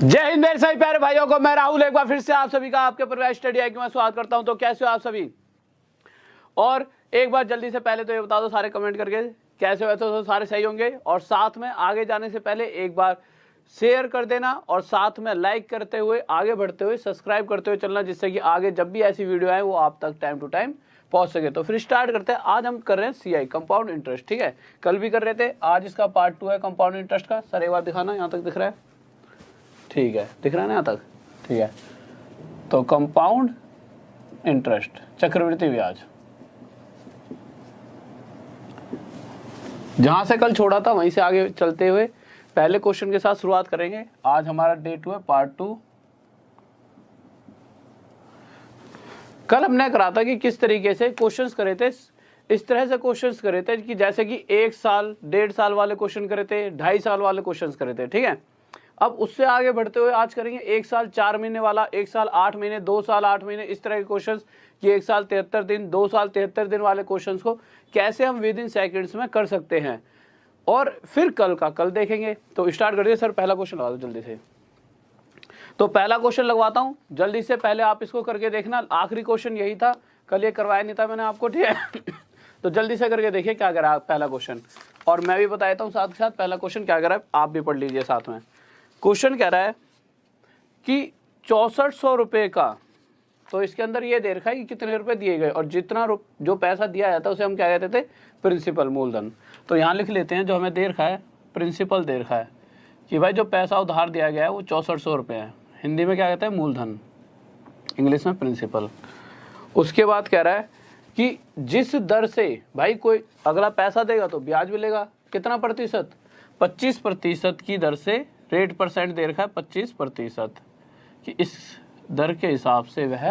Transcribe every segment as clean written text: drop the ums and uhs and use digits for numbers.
जय हिंद मेरे सभी प्यारे भाइयों को, मैं राहुल एक बार फिर से आप सभी का आपके परिवार स्टडी आई में स्वागत करता हूं। तो कैसे हो आप सभी? और एक बार जल्दी से पहले तो ये बता दो सारे कमेंट करके कैसे हो, तो सारे सही होंगे। और साथ में आगे जाने से पहले एक बार शेयर कर देना और साथ में लाइक करते हुए आगे बढ़ते हुए सब्सक्राइब करते हुए चलना, जिससे कि आगे जब भी ऐसी वीडियो आए वो आप तक टाइम टू टाइम पहुंच सके। तो फिर स्टार्ट करते हैं। आज हम कर रहे हैं CI कंपाउंड इंटरेस्ट, ठीक है। कल भी कर रहे थे, आज इसका पार्ट 2 है कंपाउंड इंटरेस्ट का। सर एक बार दिखाना, यहाँ तक दिख रहा है? ठीक है, दिख रहा है ना यहाँ तक? ठीक है। तो कंपाउंड इंटरेस्ट, चक्रवृद्धि ब्याज, जहां से कल छोड़ा था वहीं से आगे चलते हुए पहले क्वेश्चन के साथ शुरुआत करेंगे। आज हमारा डे 2 है, पार्ट 2। कल हमने करा था कि किस तरीके से क्वेश्चंस करे थे। इस तरह से क्वेश्चंस करे थे कि जैसे कि 1 साल 1.5 साल वाले क्वेश्चन करे थे, 2.5 साल वाले क्वेश्चंस करे थे, ठीक है। अब उससे आगे बढ़ते हुए आज करेंगे 1 साल 4 महीने वाला, 1 साल 8 महीने, 2 साल 8 महीने, इस तरह के क्वेश्चंस कि 1 साल 73 दिन, 2 साल 73 दिन वाले क्वेश्चंस को कैसे हम विद इन सेकेंड्स में कर सकते हैं। और फिर कल देखेंगे। तो स्टार्ट कर दिए। सर पहला क्वेश्चन लगा दो जल्दी से। तो पहला क्वेश्चन लगवाता हूँ जल्दी से, पहले आप इसको करके देखना। आखिरी क्वेश्चन यही था, कल ये करवाया नहीं था मैंने आपको, ठीक है। तो जल्दी से करके देखिए क्या करा पहला क्वेश्चन, और मैं भी बता देता हूँ साथ के साथ पहला क्वेश्चन क्या करा है, आप भी पढ़ लीजिए साथ में। क्वेश्चन कह रहा है कि 6400 रुपये का, तो इसके अंदर ये दे रखा है कि कितने रुपए दिए गए और जितना जो पैसा दिया जाता है उसे हम क्या कहते थे, प्रिंसिपल, मूलधन। तो यहाँ लिख लेते हैं जो हमें दे रखा है प्रिंसिपल दे रखा है कि भाई जो पैसा उधार दिया गया है वो 6400 रुपये है। हिंदी में क्या कहते हैं, मूलधन, इंग्लिश में प्रिंसिपल। उसके बाद कह रहा है कि जिस दर से भाई कोई अगला पैसा देगा तो ब्याज मिलेगा, कितना प्रतिशत, 25% की दर से, रेट परसेंट दे रखा है 25%, कि इस दर के हिसाब से वह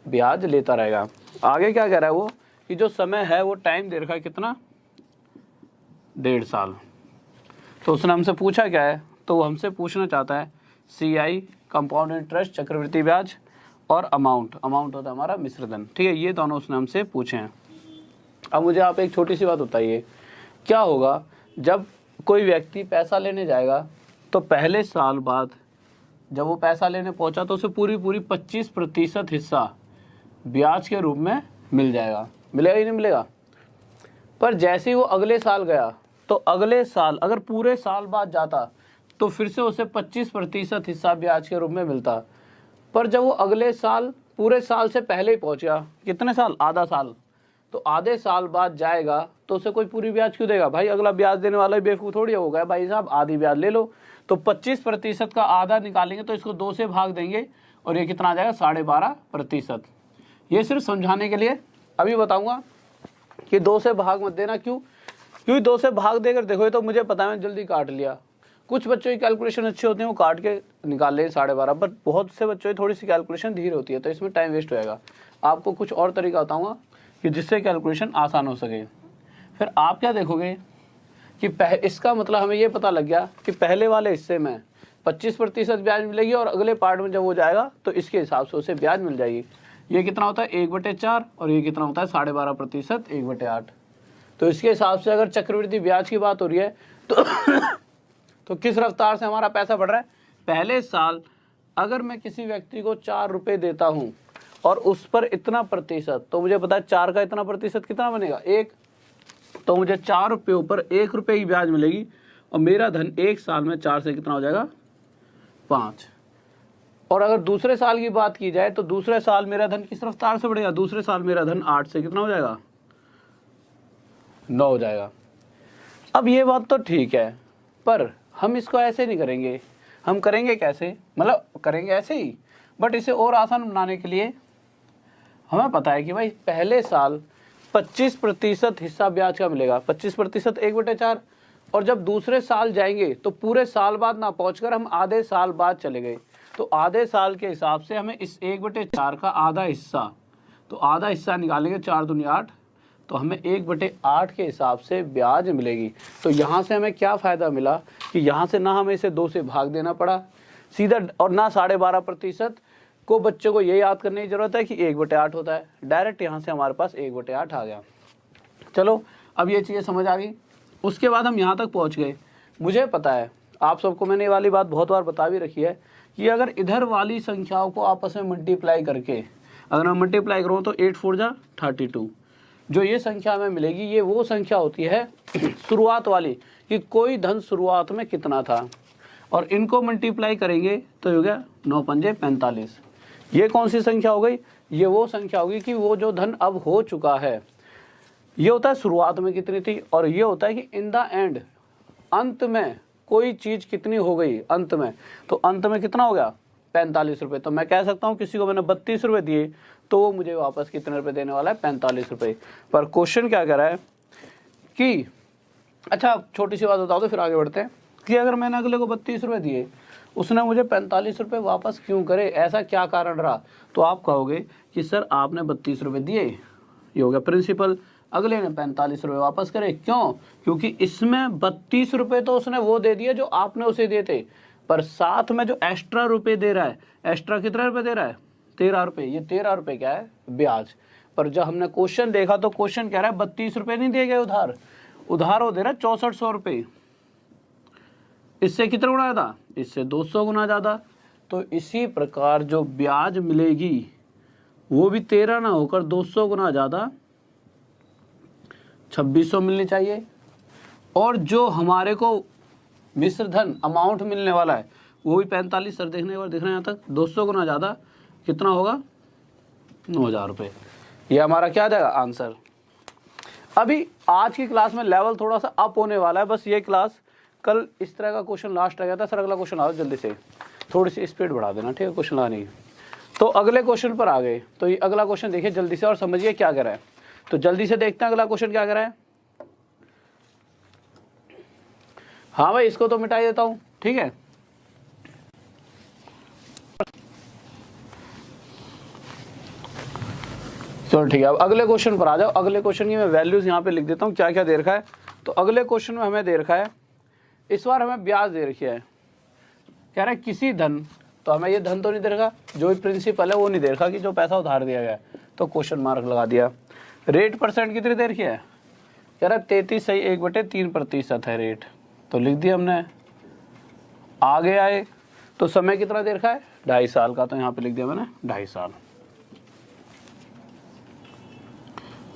ब्याज लेता रहेगा। आगे क्या कह रहा है वो कि जो समय है वो टाइम दे रखा है कितना, 1.5 साल। तो उसने हमसे पूछा क्या है, तो वो हमसे पूछना चाहता है CI कंपाउंड इंटरेस्ट, चक्रवृद्धि ब्याज, और अमाउंट होता है हमारा मिश्रधन, ठीक है। ये दोनों उसने हमसे पूछे हैं। अब मुझे आप एक छोटी सी बात बताइए, क्या होगा जब कोई व्यक्ति पैसा लेने जाएगा तो पहले साल बाद जब वो पैसा लेने पहुंचा तो उसे पूरी 25% हिस्सा ब्याज के रूप में मिल जाएगा। मिलेगा ही नहीं मिलेगा? पर जैसे ही वो अगले साल गया तो अगले साल अगर पूरे साल बाद जाता तो फिर से उसे 25% हिस्सा ब्याज के रूप में मिलता। पर जब वो अगले साल पूरे साल से पहले ही पहुंच गया, कितने साल, आधा साल, तो आधे साल बाद जाएगा तो उसे कोई पूरी ब्याज क्यों देगा? भाई अगला ब्याज देने वाला ही बेवकूफ़ थोड़ी होगा, भाई साहब आधी ब्याज ले लो। तो 25% का आधा निकालेंगे तो इसको 2 से भाग देंगे और ये कितना आ जाएगा, 12.5%। ये सिर्फ समझाने के लिए अभी बताऊंगा कि 2 से भाग मत देना। क्योंकि 2 से भाग देकर देखो, ये तो मुझे पता है, मैं जल्दी काट लिया। कुछ बच्चों की कैलकुलेशन अच्छी होती है, वो काट के निकाल ले 12.5, पर बहुत से बच्चों की थोड़ी सी कैलकुलेशन धीरे होती है, तो इसमें टाइम वेस्ट होएगा। आपको कुछ और तरीका बताऊंगा कि जिससे कैलकुलेशन आसान हो सके। फिर आप क्या देखोगे कि इसका मतलब हमें ये पता लग गया कि पहले वाले हिस्से में 25% ब्याज मिलेगी और अगले पार्ट में जब वो जाएगा तो इसके हिसाब से उसे ब्याज मिल जाएगी। ये कितना होता है, 1/4, और ये कितना होता है, 12.5%, 1/8। तो इसके हिसाब से अगर चक्रवृद्धि ब्याज की बात हो रही है तो किस रफ्तार से हमारा पैसा बढ़ रहा है। पहले साल अगर मैं किसी व्यक्ति को 4 रुपये देता हूँ और उस पर इतना प्रतिशत, तो मुझे पता है 4 का इतना प्रतिशत कितना बनेगा, 1। तो मुझे 4 रुपये पर 1 रुपये की ब्याज मिलेगी और मेरा धन 1 साल में 4 से कितना हो जाएगा, 5। और अगर दूसरे साल की बात की जाए तो दूसरे साल मेरा धन किस रफ्तार से बढ़ेगा, दूसरे साल मेरा धन 8 से कितना हो जाएगा, 9 हो जाएगा। अब ये बात तो ठीक है, पर हम इसको ऐसे नहीं करेंगे। हम करेंगे कैसे, मतलब करेंगे ऐसे ही, बट इसे और आसान बनाने के लिए हमें पता है कि भाई पहले साल 25% हिस्सा ब्याज का मिलेगा, 25% 1/4। और जब दूसरे साल जाएंगे तो पूरे साल बाद ना पहुंचकर हम आधे साल बाद चले गए, तो आधे साल के हिसाब से हमें इस 1/4 का आधा हिस्सा, तो आधा हिस्सा निकालेंगे, 4 दूनी 8, तो हमें 1/8 के हिसाब से ब्याज मिलेगी। तो यहाँ से हमें क्या फ़ायदा मिला कि यहाँ से ना हमें इसे 2 से भाग देना पड़ा सीधा, और ना 12.5% को बच्चों को ये याद करने की ज़रूरत है कि 1/8 होता है। डायरेक्ट यहाँ से हमारे पास 1/8 आ गया। चलो अब ये चीज़ें समझ आ गई। उसके बाद हम यहाँ तक पहुँच गए। मुझे पता है आप सबको मैंने ये वाली बात बहुत बार बता भी रखी है कि अगर इधर वाली संख्याओं को आपस में मल्टीप्लाई करके अगर मैं मल्टीप्लाई करूँ तो 8 4 जा 32, जो ये संख्या हमें मिलेगी ये वो संख्या होती है शुरुआत वाली, कि कोई धन शुरुआत में कितना था, और इनको मल्टीप्लाई करेंगे तो हो गया 9 पंजे 45। ये कौन सी संख्या हो गई? ये वो संख्या होगी कि वो जो धन अब हो चुका है, ये होता है शुरुआत में कितनी थी, और ये होता है कि इन द एंड, अंत में कोई चीज़ कितनी हो गई अंत में, तो अंत में कितना हो गया 45 रुपये। तो मैं कह सकता हूँ किसी को मैंने 32 रुपये दिए तो वो मुझे वापस कितने रुपये देने वाला है 45 रुपये। पर क्वेश्चन क्या कह रहा है कि अच्छा छोटी सी बात बताओ तो फिर आगे बढ़ते हैं कि अगर मैंने अगले को 32 रुपये दिए, उसने मुझे 45 रुपये वापस क्यों करे, ऐसा क्या कारण रहा? तो आप कहोगे कि सर आपने 32 रुपये दिए, ये हो गया प्रिंसिपल, अगले ने 45 रुपये वापस करे, क्यों? क्योंकि इसमें 32 रुपये तो उसने वो दे दिए जो आपने उसे दिए थे, पर साथ में जो एक्स्ट्रा रुपये दे रहा है, एक्स्ट्रा कितने रुपये दे रहा है 13 रुपये, ये 13 रुपये क्या है ब्याज। पर जब हमने क्वेश्चन देखा तो क्वेश्चन कह रहा है 32 रुपये नहीं दिए गए उधार, उधार वो दे रहा है 6400 रुपये। इससे कितना गुना ज़्यादा? इससे 200 गुना ज़्यादा। तो इसी प्रकार जो ब्याज मिलेगी वो भी 13 ना होकर 200 गुना ज़्यादा 2600 मिलनी चाहिए, और जो हमारे को मिश्र धन अमाउंट मिलने वाला है वो भी 45, सर देखने के बाद दिख रहे हैं यहाँ तक 200 गुना ज़्यादा कितना होगा 9000 रुपये। ये हमारा क्या जाएगा आंसर। अभी आज की क्लास में लेवल थोड़ा सा अप होने वाला है, बस ये क्लास, कल इस तरह का क्वेश्चन लास्ट रह गया था, सर अगला क्वेश्चन आओ जल्दी से, थोड़ी सी स्पीड बढ़ा देना, ठीक है क्वेश्चन लाने की। तो अगले क्वेश्चन पर आ गए, तो ये अगला क्वेश्चन देखिए जल्दी से और समझिए क्या कह रहा है। तो जल्दी से देखते हैं अगला क्वेश्चन क्या कह रहा है। हाँ भाई इसको तो मिटा देता हूँ, ठीक है। चलो ठीक है, अब अगले क्वेश्चन पर आ जाओ। अगले क्वेश्चन की मैं वैल्यूज यहाँ पे लिख देता हूँ क्या क्या दे रखा है। तो अगले क्वेश्चन में हमें दे रखा है, इस बार हमें ब्याज दे रखी है, कह रहा है किसी धन, तो हमें ये धन तो नहीं दे रखा, जो भी प्रिंसिपल है वो नहीं दे रखा कि जो पैसा उधार दिया गया है, तो क्वेश्चन मार्क लगा दिया। रेट परसेंट कितनी दे रखी है, कह रहा है 33.3% है रेट, तो लिख दिया हमने। आगे आए तो समय कितना दे रखा है 2.5 साल का, तो यहाँ पे लिख दिया मैंने 2.5 साल।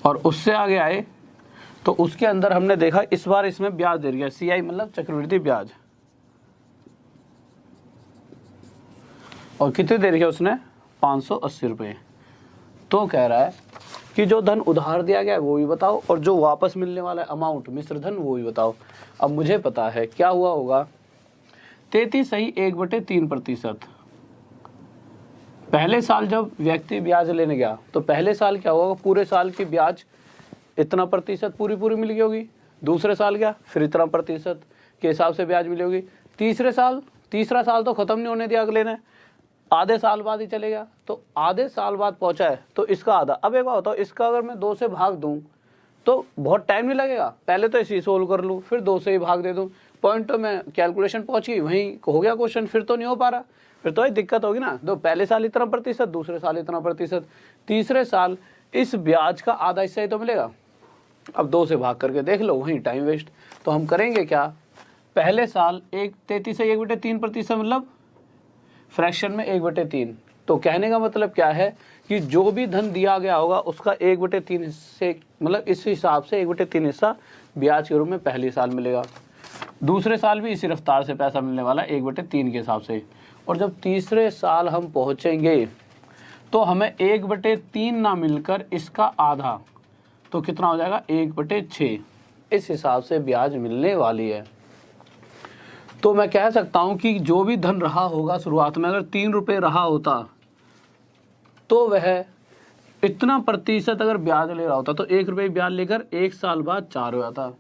और उससे आगे आए तो उसके अंदर हमने देखा इस बार इसमें ब्याज दे दिया, CI मतलब चक्रवृद्धि ब्याज, और कितने दे रखी है उसने 580 रुपये। तो कह रहा है कि जो धन उधार दिया गया है वो भी बताओ, और जो वापस मिलने वाला अमाउंट मिश्र धन वो भी बताओ। अब मुझे पता है क्या हुआ होगा, 33.1/3%। पहले साल जब व्यक्ति ब्याज लेने गया तो पहले साल क्या होगा, पूरे साल की ब्याज इतना प्रतिशत पूरी मिल गई होगी। दूसरे साल क्या, फिर इतना प्रतिशत के हिसाब से ब्याज मिली होगी। तीसरा साल तो खत्म नहीं होने दिया अगले ने, आधे साल बाद ही चले गया, तो आधे साल बाद पहुंचा है तो इसका आधा। अब एक बात बताओ, इसका अगर मैं 2 से भाग दूं तो बहुत टाइम नहीं लगेगा, पहले तो इसी सोल्व कर लूँ फिर 2 से ही भाग दे दूं, पॉइंट तो मैं कैलकुलेशन पहुंच गई, वहीं हो गया क्वेश्चन, फिर तो नहीं हो पा रहा, फिर तो दिक्कत होगी ना। तो पहले साल इतना प्रतिशत, दूसरे साल इतना प्रतिशत, तीसरे साल इस ब्याज का आधा हिस्सा ही तो मिलेगा। अब 2 से भाग करके देख लो, वहीं टाइम वेस्ट। तो हम करेंगे क्या, पहले साल 33.1/3% मतलब फ्रैक्शन में 1/3। तो कहने का मतलब क्या है कि जो भी धन दिया गया होगा उसका 1/3 हिस्से, मतलब इस हिसाब से 1/3 हिस्सा ब्याज के रूप में पहले साल मिलेगा। दूसरे साल भी इसी रफ्तार से पैसा मिलने वाला 1/3 के हिसाब से। और जब तीसरे साल हम पहुंचेंगे तो हमें 1/3 ना मिलकर इसका आधा, तो कितना हो जाएगा 1/6, इस हिसाब से ब्याज मिलने वाली है। तो मैं कह सकता हूं कि जो भी धन रहा होगा शुरुआत में, अगर 3 रुपये रहा होता तो वह इतना प्रतिशत अगर ब्याज ले रहा होता तो 1 रुपये ब्याज लेकर 1 साल बाद 4 हो जाता।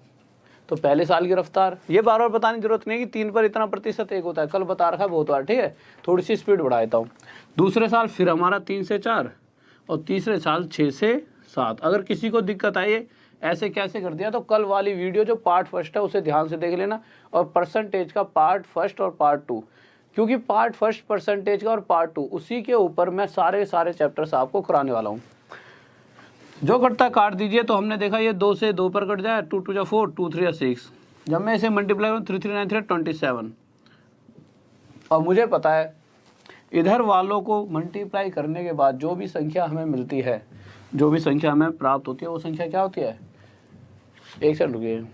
तो पहले साल की रफ्तार, ये बार बार बताने की जरूरत नहीं कि 3 पर इतना प्रतिशत 1 होता है, कल बता रखा है बहुत बार, ठीक है। थोड़ी सी स्पीड बढ़ा देता हूँ। दूसरे साल फिर हमारा 3 से 4 और तीसरे साल 6 से 7। अगर किसी को दिक्कत आई ऐसे कैसे कर दिया तो कल वाली वीडियो जो पार्ट फर्स्ट है उसे ध्यान से देख लेना, और परसेंटेज का पार्ट फर्स्ट और पार्ट 2, क्योंकि पार्ट फर्स्ट परसेंटेज का और पार्ट 2 उसी के ऊपर मैं सारे चैप्टर्स आपको कराने वाला हूँ। जो कटता काट दीजिए। तो हमने देखा ये 2 से 2 पर कट जाए, 2 2 4, 2 3 6। जब मैं इसे मल्टीप्लाई करूँ 3 3 9 3 27, और मुझे पता है इधर वालों को मल्टीप्लाई करने के बाद जो भी संख्या हमें मिलती है, जो भी संख्या हमें प्राप्त होती है, वो संख्या क्या होती है, एक सेकंड रुकिए,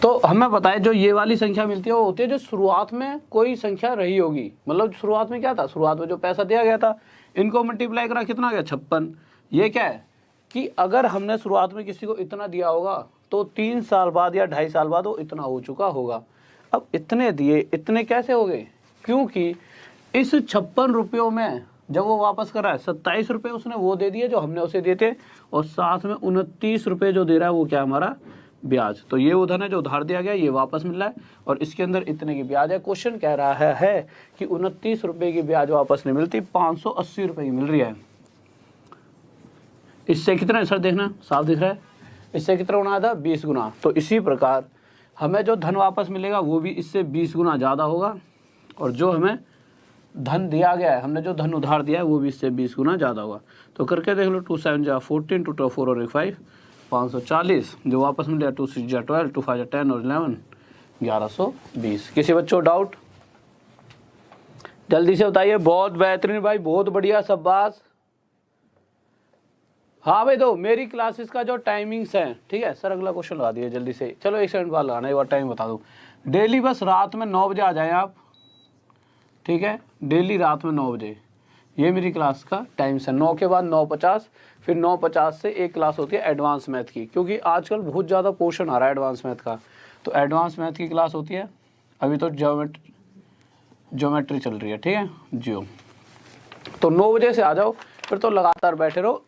तो हमें पता है जो ये वाली संख्या मिलती है वो होती है जो शुरुआत में कोई संख्या रही होगी, मतलब शुरुआत में क्या था, शुरुआत में जो पैसा दिया गया था, इनको मल्टीप्लाई करा कितना आ गया 56। ये क्या है कि अगर हमने शुरुआत में किसी को इतना दिया होगा तो 3 साल बाद या 2.5 साल बाद वो इतना हो चुका होगा। अब इतने दिए, इतने कैसे हो गए, क्योंकि इस 56 रुपयों में जब वो वापस कर रहा है 27 रुपये उसने वो दे दिए जो हमने उसे दिए थे, और साथ में 29 रुपये जो दे रहा है वो क्या हमारा ब्याज। तो ये वो धन है जो उधार दिया गया, ये वापस मिल रहा है और इसके अंदर इतने की ब्याज है। क्वेश्चन कह रहा है कि 29 रुपये की ब्याज वापस नहीं मिलती, 580 रुपये की मिल रही है। इससे कितना है सर, देखना साफ दिख रहा है, इससे कितना गुना था, 20 गुना। तो इसी प्रकार हमें जो धन वापस मिलेगा वो भी इससे 20 गुना ज़्यादा होगा, और जो हमें धन दिया गया है, हमने जो धन उधार दिया है वो भी इससे 20 गुना ज़्यादा होगा। तो करके देख लो, 2 7 जा 14, 2 2 4 और 1 5, 540 जो वापस मिल गया, 2 6 जा 12, 2 5 जा 10 और 11, 1120। किसी बच्चों डाउट, जल्दी से बताइए। बहुत बेहतरीन भाई, बहुत बढ़िया, शाबाश। हाँ भाई, दो मेरी क्लासेस का जो टाइमिंग्स है, ठीक है सर, अगला क्वेश्चन लगा दिए जल्दी से। चलो 1 सेकंड बाद लगाना, एक बार टाइम बता दूँ। डेली बस रात में 9 बजे आ जाएं आप, ठीक है, डेली रात में 9 बजे, ये मेरी क्लास का टाइम्स है। 9 के बाद 9:50, फिर 9:50 से एक क्लास होती है एडवांस मैथ की, क्योंकि आजकल बहुत ज़्यादा पोर्शन आ रहा है एडवांस मैथ का, तो एडवांस मैथ की क्लास होती है। अभी तो ज्योमेट्री चल रही है, ठीक है, जियो। तो 9 बजे से आ जाओ, फिर तो लगातार बैठे रहो,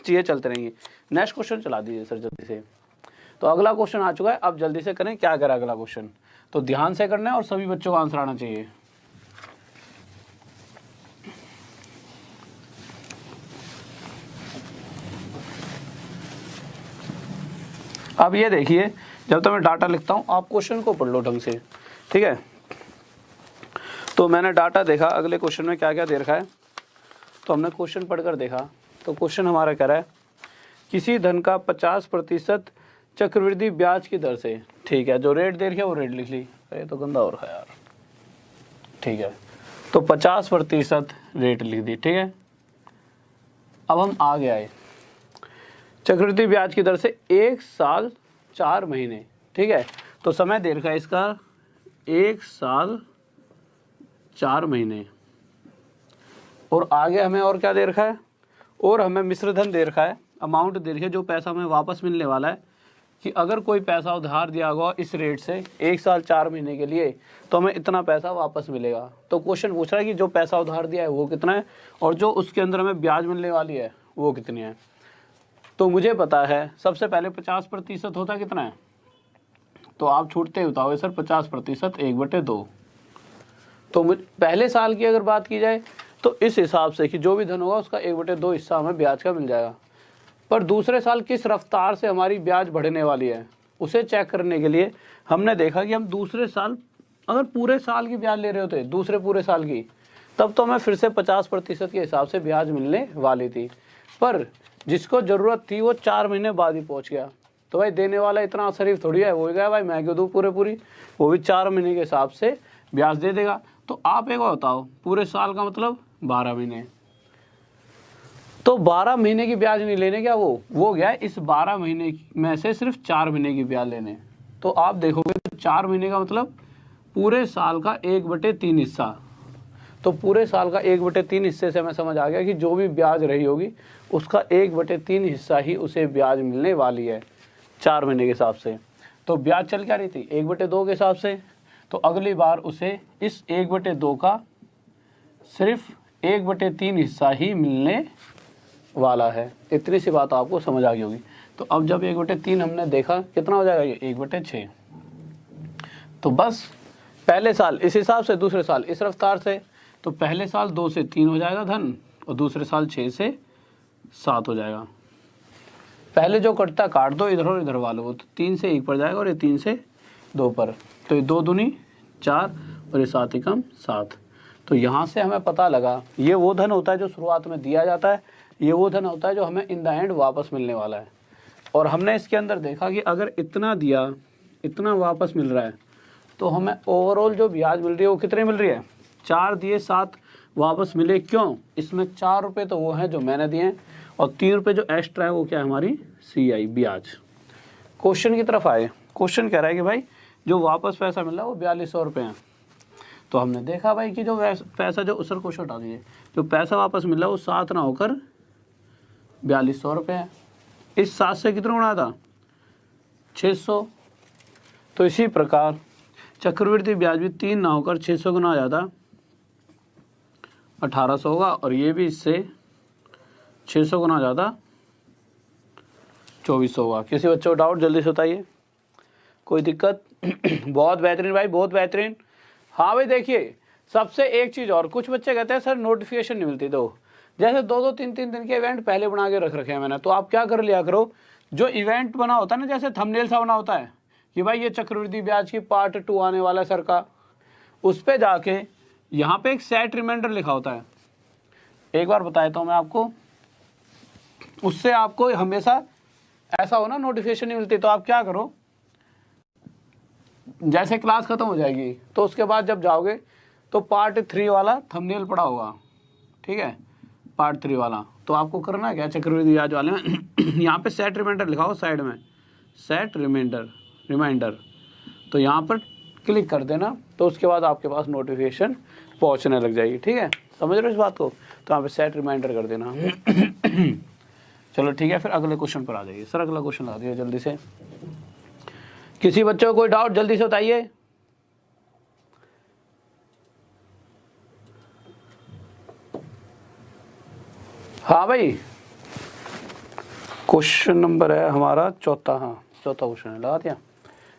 चीज़ें चलते रहेंगी। नेक्स्ट क्वेश्चन चला दीजिए सर जल्दी से। तो अगला क्वेश्चन आ चुका है, अब जल्दी से करें। क्या करें अगला क्वेश्चन, तो ध्यान से करना है और सभी बच्चों का आंसर आना चाहिए। अब ये देखिए, जब तक मैं डाटा लिखता हूँ आप क्वेश्चन को पढ़ लो ढंग से, ठीक है। तो मैंने डाटा देखा, अगले क्वेश्चन में क्या क्या दे रखा है, तो हमने क्वेश्चन पढ़कर देखा। तो क्वेश्चन हमारा कह रहा है किसी धन का 50% चक्रवृद्धि ब्याज की दर से, ठीक है, जो रेट दे रखी है वो रेट लिख ली, ये तो गंदा हो रहा है यार, ठीक है। तो 50% रेट लिख दी, ठीक है। अब हम आगे आए, चक्रवृद्धि ब्याज की दर से 1 साल 4 महीने, ठीक है। तो समय दे रखा है इसका 1 साल 4 महीने, और आगे हमें और क्या दे रखा है, और हमें मिश्र धन दे रखा है, अमाउंट दे रखी है जो पैसा हमें वापस मिलने वाला है, कि अगर कोई पैसा उधार दिया हुआ इस रेट से 1 साल 4 महीने के लिए, तो हमें इतना पैसा वापस मिलेगा। तो क्वेश्चन पूछ रहा है कि जो पैसा उधार दिया है वो कितना है, और जो उसके अंदर हमें ब्याज मिलने वाली है वो कितनी है। तो मुझे पता है सबसे पहले 50% होता कितना है, तो आप छूटते बताओगे सर 50% 1/2। तो पहले साल की अगर बात की जाए तो इस हिसाब से कि जो भी धन होगा उसका 1/2 हिस्सा हमें ब्याज का मिल जाएगा। पर दूसरे साल किस रफ्तार से हमारी ब्याज बढ़ने वाली है उसे चेक करने के लिए हमने देखा कि हम दूसरे साल अगर पूरे साल की ब्याज ले रहे होते, दूसरे पूरे साल की, तब तो हमें फिर से 50% के हिसाब से ब्याज मिलने वाली थी। पर जिसको ज़रूरत थी वो 4 महीने बाद ही पहुंच गया, तो भाई देने वाला इतना शरीफ थोड़ी है, वो गया भाई मैं क्यों दूँ पूरी, वो भी 4 महीने के हिसाब से ब्याज दे देगा। तो आप एक बार बताओ, पूरे साल का मतलब 12 महीने, तो 12 महीने की ब्याज नहीं लेने क्या, वो गया इस 12 महीने में से सिर्फ 4 महीने की ब्याज लेने। तो आप देखोगे तो 4 महीने का मतलब पूरे साल का 1/3 हिस्सा। तो पूरे साल का 1/3 हिस्से से हमें समझ आ गया कि जो भी ब्याज रही होगी उसका 1/3 हिस्सा ही उसे ब्याज मिलने वाली है 4 महीने के हिसाब से। तो ब्याज चल क्या रही थी 1/2 के हिसाब से, तो अगली बार उसे इस 1/2 का सिर्फ 1/3 हिस्सा ही मिलने वाला है। इतनी सी बात आपको समझ आ गई होगी। तो अब जब 1/3 हमने देखा कितना हो जाएगा, ये 1/6। तो बस पहले साल इस हिसाब से, दूसरे साल इस रफ्तार से, तो पहले साल 2 से 3 हो जाएगा धन, और दूसरे साल 6 से 7 हो जाएगा। पहले जो कटता काट दो इधर और इधर वालों को, तो 3 से 1 पर जाएगा और ये 3 से 2 पर, तो ये 2 दूनी 4 और ये 7 एकम 7। तो यहाँ से हमें पता लगा ये वो धन होता है जो शुरुआत में दिया जाता है, ये वो धन होता है जो हमें इन द एंड वापस मिलने वाला है। और हमने इसके अंदर देखा कि अगर इतना दिया, इतना वापस मिल रहा है, तो हमें ओवरऑल जो ब्याज मिल रही है वो कितनी मिल रही है, 4 दिए 7 वापस मिले। क्यों? इसमें 4 रुपये तो वो हैं जो मैंने दिए हैं और 3 रुपये जो एक्स्ट्रा है वो क्या है, हमारी CI ब्याज। क्वेश्चन की तरफ आए। क्वेश्चन कह रहा है कि भाई जो वापस पैसा मिल रहा है वो 4200 रुपये हैं। तो हमने देखा भाई कि जो पैसा जो सर क्वेश्चन हटा दीजिए, जो पैसा वापस मिल रहा है वो 7 ना होकर 4200 रुपये है। इस 7 से कितना गुणा था, 600। तो इसी प्रकार चक्रवृद्धि ब्याज भी 3 ना होकर 600 गुना आ जाता 1800 होगा, और ये भी इससे 600 गुना आ जाता 2400 होगा। किसी बच्चे को डाउट जल्दी से बताइए, कोई दिक्कत? बहुत बेहतरीन भाई, बहुत बेहतरीन। हाँ भाई देखिए, सबसे एक चीज़ और, कुछ बच्चे कहते हैं सर नोटिफिकेशन नहीं मिलती। तो जैसे 2-2 3-3 दिन के इवेंट पहले बना के रख रखे हैं मैंने, तो आप क्या कर लिया करो, जो इवेंट बना होता है ना, जैसे थंबनेल सा बना होता है कि भाई ये चक्रवृद्धि ब्याज की पार्ट 2 आने वाला है सर का, उस पर जाके यहाँ पे एक सेट रिमाइंडर लिखा होता है। एक बार बताया तो मैं आपको, उससे आपको हमेशा ऐसा हो ना नोटिफिकेशन नहीं मिलती, तो आप क्या करो, जैसे क्लास खत्म हो जाएगी तो उसके बाद जब जाओगे तो पार्ट 3 वाला थंबनेल पड़ा होगा, ठीक है, पार्ट 3 वाला। तो आपको करना क्या, चक्रवृद्धि ब्याज वाले में यहाँ पे सेट रिमाइंडर लिखा हो साइड में, सेट रिमाइंडर, तो यहाँ पर क्लिक कर देना, तो उसके बाद आपके पास नोटिफिकेशन पहुँचने लग जाएगी। ठीक है, समझ रहे हो इस बात को? तो यहाँ पे सेट रिमाइंडर कर देना। चलो ठीक है, फिर अगले क्वेश्चन पर आ जाइए। सर अगला क्वेश्चन ला दिया जल्दी से। किसी बच्चे को कोई डाउट जल्दी से बताइए। हाँ भाई, क्वेश्चन नंबर है हमारा चौथा। हाँ, चौथा क्वेश्चन है, लगा दिया।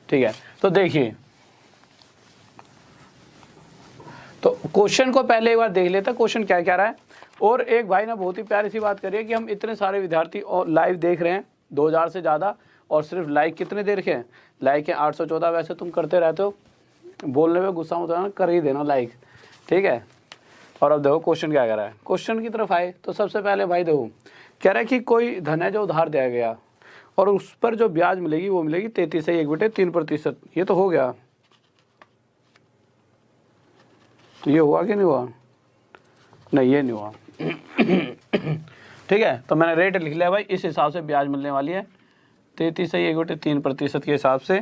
ठीक है, तो देखिए, तो क्वेश्चन को पहले एक बार देख लेते हैं क्वेश्चन क्या क्या रहा है। और एक भाई ने बहुत ही प्यारी सी बात करी है कि हम इतने सारे विद्यार्थी और लाइव देख रहे हैं, 2000 से ज़्यादा, और सिर्फ लाइक कितने दे रखे हैं, लाइक है 814। वैसे तुम करते रहते हो, बोलने में गुस्सा मत आना, कर ही देना लाइक, ठीक है। और अब देखो क्वेश्चन क्या कह रहा है। क्वेश्चन की तरफ आए तो सबसे पहले भाई देखो, कह रहा है कि कोई धन है जो उधार दिया गया और उस पर जो ब्याज मिलेगी वो मिलेगी 33.1/3%। ये तो हो गया, तो ये हुआ कि नहीं हुआ? नहीं, ये नहीं हुआ। ठीक है, तो मैंने रेट लिख लिया भाई, इस हिसाब से ब्याज मिलने वाली है 33.1/3% के हिसाब से।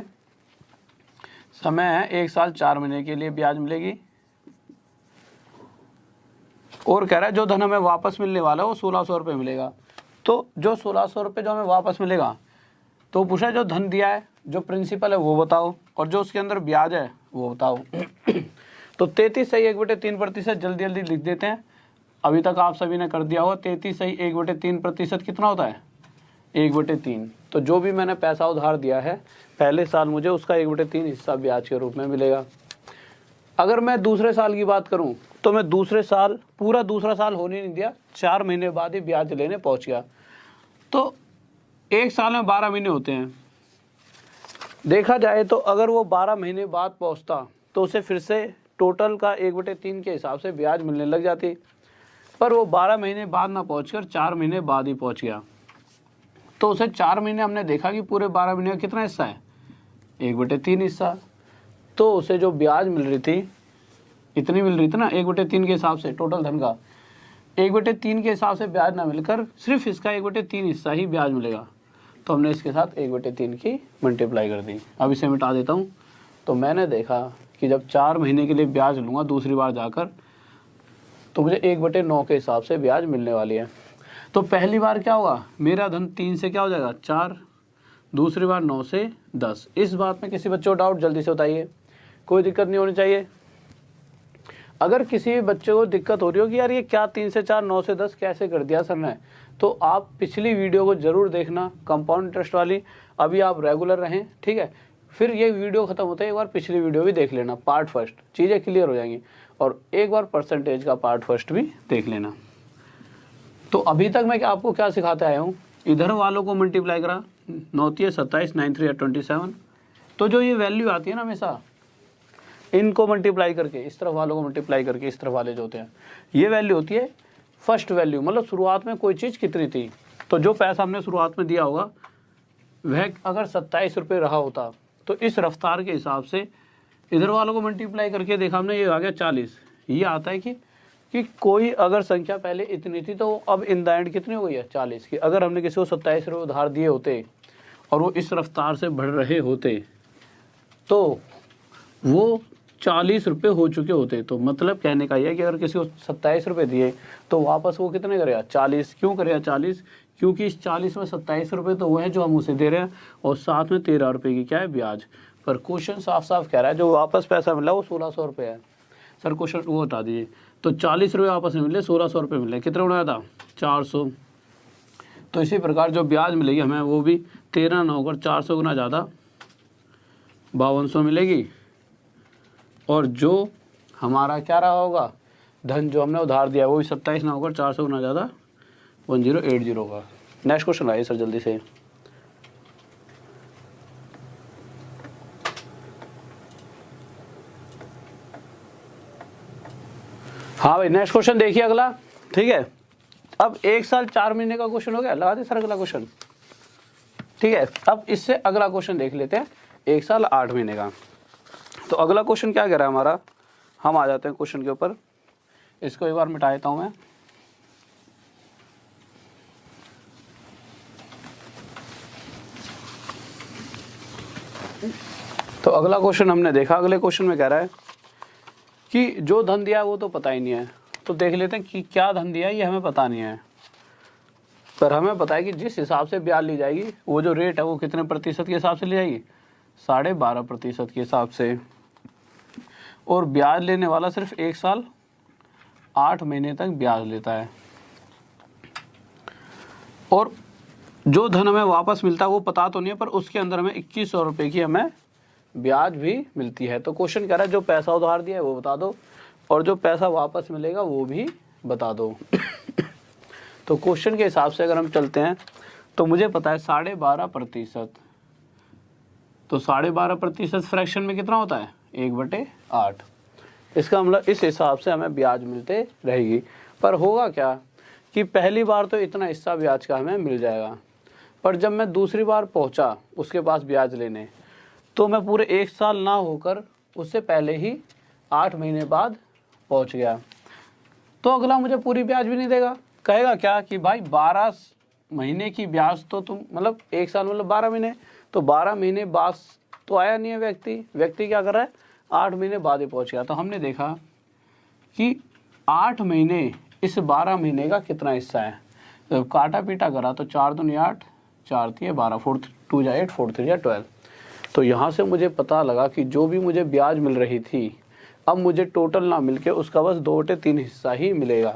समय है 1 साल 4 महीने के लिए ब्याज मिलेगी। और कह रहा है जो धन हमें वापस मिलने वाला है वो 1600 रुपये मिलेगा। तो जो 1600 रुपये जो हमें वापस मिलेगा, तो पूछा है जो धन दिया है, जो प्रिंसिपल है वो बताओ, और जो उसके अंदर ब्याज है वो बताओ। तो 33.1/3% जल्दी जल्दी लिख देते हैं। अभी तक आप सभी ने कर दिया होगा। 33.1/3% कितना होता है? 1/3। तो जो भी मैंने पैसा उधार दिया है पहले साल, मुझे उसका 1/3 हिस्सा ब्याज के रूप में मिलेगा। अगर मैं दूसरे साल की बात करूं तो मैं दूसरे साल, पूरा दूसरा साल होने नहीं दिया, 4 महीने बाद ही ब्याज लेने पहुंच गया। तो एक साल में 12 महीने होते हैं। देखा जाए तो अगर वो 12 महीने बाद पहुंचता तो उसे फिर से टोटल का 1/3 के हिसाब से ब्याज मिलने लग जाती, पर वो 12 महीने बाद ना पहुंचकर 4 महीने बाद ही पहुंच गया। तो उसे 4 महीने हमने देखा कि पूरे 12 महीने का कितना हिस्सा है? 1/3 हिस्सा। तो उसे जो ब्याज मिल रही थी, इतनी मिल रही थी ना 1/3 के हिसाब से, टोटल धन का 1/3 के हिसाब से ब्याज ना मिलकर सिर्फ इसका 1/3 हिस्सा ही ब्याज मिलेगा। तो हमने इसके साथ 1/3 की मल्टीप्लाई कर दी। अब इसे मिटा देता हूँ। तो मैंने देखा कि जब 4 महीने के लिए ब्याज लूँगा दूसरी बार जाकर, तो मुझे 1/9 के हिसाब से ब्याज मिलने वाली है। तो पहली बार क्या होगा, मेरा धन 3 से क्या हो जाएगा 4, दूसरी बार 9 से 10। इस बात में किसी बच्चे को डाउट जल्दी से बताइए, कोई दिक्कत नहीं होनी चाहिए। अगर किसी बच्चे को दिक्कत हो रही हो कि यार ये क्या 3 से 4 9 से 10 कैसे कर दिया सर ने, तो आप पिछली वीडियो को ज़रूर देखना, कंपाउंड इंटरेस्ट वाली। अभी आप रेगुलर रहें, ठीक है। फिर ये वीडियो ख़त्म होता है एक बार पिछली वीडियो भी देख लेना, पार्ट फर्स्ट, चीज़ें क्लियर हो जाएंगी। और एक बार परसेंटेज का पार्ट फर्स्ट भी देख लेना। तो अभी तक मैं आपको क्या सिखाते आया हूँ, इधर वालों को मल्टीप्लाई करा, 9 × 27, 9 × 27। तो जो ये वैल्यू आती है ना हमेशा, इनको मल्टीप्लाई करके, इस तरफ वालों को मल्टीप्लाई करके इस तरफ वाले जो होते हैं, ये वैल्यू होती है फर्स्ट वैल्यू, मतलब शुरुआत में कोई चीज़ कितनी थी। तो जो पैसा हमने शुरुआत में दिया होगा वह अगर 27 रुपये रहा होता तो इस रफ्तार के हिसाब से इधर वालों को मल्टीप्लाई करके देखा हमने, ये आ गया 40। ये आता है कि कोई अगर संख्या पहले इतनी थी तो अब इन द एंड कितनी हो गई है 40 की। अगर हमने किसी को 27 रुपये उधार दिए होते और वो इस रफ्तार से बढ़ रहे होते तो वो 40 रुपये हो चुके होते। तो मतलब कहने का यह कि अगर किसी को 27 रुपये दिए तो वापस वो कितने करेगा 40। क्यों करेगा 40? क्योंकि इस 40 में 27 रुपये तो वो है जो हम उसे दे रहे हैं और साथ में 13 रुपये की क्या है ब्याज। पर क्वेश्चन साफ साफ कह रहा है जो वापस पैसा मिला वो 1600 रुपये है। सर क्वेश्चन वो हटा दीजिए। तो 40 रुपये वापस में मिले, 1600 रुपये मिले, कितना उड़ाया था 400। तो इसी प्रकार जो ब्याज मिलेगी हमें वो भी 13 ना होकर 400 गुना ज़्यादा 5200 मिलेगी। और जो हमारा क्या रहा होगा धन जो हमने उधार दिया वो भी 27 ना होकर 400 गुना ज़्यादा 1080 होगा। नेक्स्ट क्वेश्चन आइए सर जल्दी से। हाँ भाई नेक्स्ट क्वेश्चन देखिए अगला, ठीक है। अब 1 साल 4 महीने का क्वेश्चन हो गया, लगा दे सर अगला क्वेश्चन, ठीक है। अब इससे अगला क्वेश्चन देख लेते हैं 1 साल 8 महीने का। तो अगला क्वेश्चन क्या कह रहा है हमारा, हम आ जाते हैं क्वेश्चन के ऊपर। इसको एक बार मिटा देता हूं मैं। तो अगला क्वेश्चन हमने देखा, अगले क्वेश्चन में कह रहा है कि जो धन दिया वो तो पता ही नहीं है। तो देख लेते हैं कि क्या धन दिया ये हमें पता नहीं है, पर हमें पता है कि जिस हिसाब से ब्याज ली जाएगी वो जो रेट है वो कितने प्रतिशत के हिसाब से ली जाएगी 12.5% के हिसाब से। और ब्याज लेने वाला सिर्फ 1 साल 8 महीने तक ब्याज लेता है। और जो धन हमें वापस मिलता है वो पता तो नहीं है, पर उसके अंदर हमें 2100 रुपये की हमें ब्याज भी मिलती है। तो क्वेश्चन कह रहा है जो पैसा उधार दिया है वो बता दो और जो पैसा वापस मिलेगा वो भी बता दो। तो क्वेश्चन के हिसाब से अगर हम चलते हैं तो मुझे पता है 12.5%। तो 12.5% फ्रैक्शन में कितना होता है 1/8। इसका मतलब इस हिसाब से हमें ब्याज मिलते रहेगी। पर होगा क्या कि पहली बार तो इतना हिस्सा ब्याज का हमें मिल जाएगा, पर जब मैं दूसरी बार पहुंचा उसके पास ब्याज लेने तो मैं पूरे 1 साल ना होकर उससे पहले ही 8 महीने बाद पहुंच गया। तो अगला मुझे पूरी ब्याज भी नहीं देगा, कहेगा क्या कि भाई 12 महीने की ब्याज तो तुम मतलब 1 साल मतलब 12 महीने, तो 12 महीने बाद तो आया नहीं है व्यक्ति क्या कर रहा है 8 महीने बाद ही पहुंच गया। तो हमने देखा कि 8 महीने इस 12 महीने का कितना हिस्सा है। तो काटा पीटा करा तो 4 दूनी 8, 4 3 12, 4 2 जा 8, 4 3 जा 12। तो यहाँ से मुझे पता लगा कि जो भी मुझे ब्याज मिल रही थी अब मुझे टोटल ना मिलके उसका बस 2/3 हिस्सा ही मिलेगा।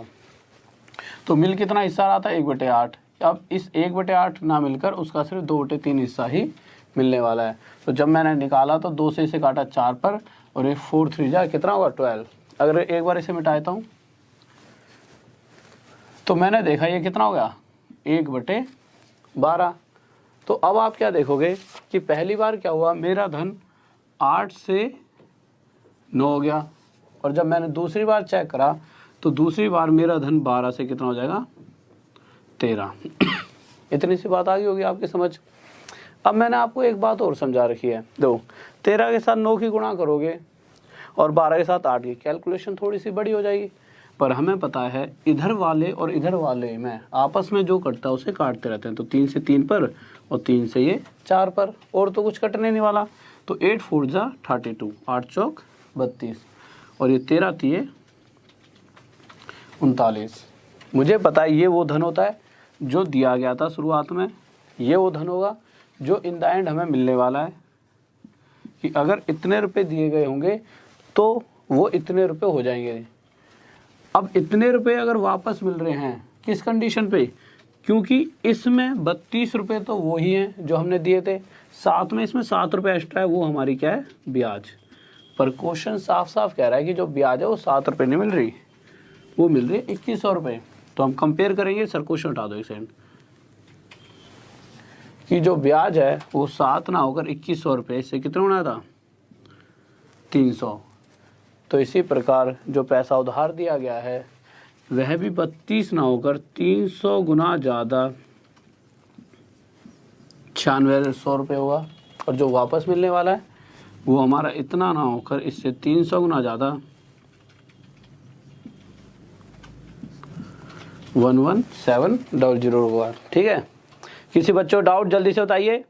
तो मिल कितना हिस्सा रहा था 1/8। अब इस 1/8 ना मिलकर उसका सिर्फ 2/3 हिस्सा ही मिलने वाला है। तो जब मैंने निकाला तो 2 से इसे काटा 4 पर और ये 4 3 जा कितना होगा 12। अगर एक बार इसे मिटा देता हूँ तो मैंने देखा ये कितना हो गया 1/12। तो अब आप क्या देखोगे कि पहली बार क्या हुआ मेरा धन 8 से 9 हो गया, और जब मैंने दूसरी बार चेक करा तो दूसरी बार मेरा धन 12 से कितना हो जाएगा 13। इतनी सी बात आ गई होगी आपकी समझ। अब मैंने आपको एक बात और समझा रखी है, दो 13 के साथ 9 की गुणा करोगे और 12 के साथ 8 की, कैलकुलेशन थोड़ी सी बड़ी हो जाएगी। पर हमें पता है इधर वाले और इधर वाले में आपस में जो कटता है उसे काटते रहते हैं। तो 3 से 3 पर और 3 से ये 4 पर, और तो कुछ कटने नहीं वाला। तो 8 4 जा 32, 8 चौक 32 और ये 13 3 39। मुझे पता है ये वो धन होता है जो दिया गया था शुरुआत में, ये वो धन होगा जो इन द एंड हमें मिलने वाला है कि अगर इतने रुपए दिए गए होंगे तो वो इतने रुपए हो जाएंगे। अब इतने रुपए अगर वापस मिल रहे हैं किस कंडीशन पे, क्योंकि इसमें 32 रुपये तो वो ही हैं जो हमने दिए थे, साथ में इसमें 7 रुपये एक्स्ट्रा है, वो हमारी क्या है ब्याज। पर क्वेश्चन साफ साफ कह रहा है कि जो ब्याज है वो 7 रुपये नहीं मिल रही, वो मिल रही है 2100 रुपये। तो हम कंपेयर करेंगे, सर क्वेश्चन हटा दो एक सेकंड, कि जो ब्याज है वो 7 ना होकर 2100 रुपये, इससे कितना होना था 300। तो इसी प्रकार जो पैसा उधार दिया गया है वह भी 32 ना होकर 300 गुना ज़्यादा 9600 रुपये होगा। और जो वापस मिलने वाला है वो हमारा इतना ना होकर इससे 300 गुना ज़्यादा 11700 होगा। ठीक है, किसी बच्चों डाउट जल्दी से बताइए।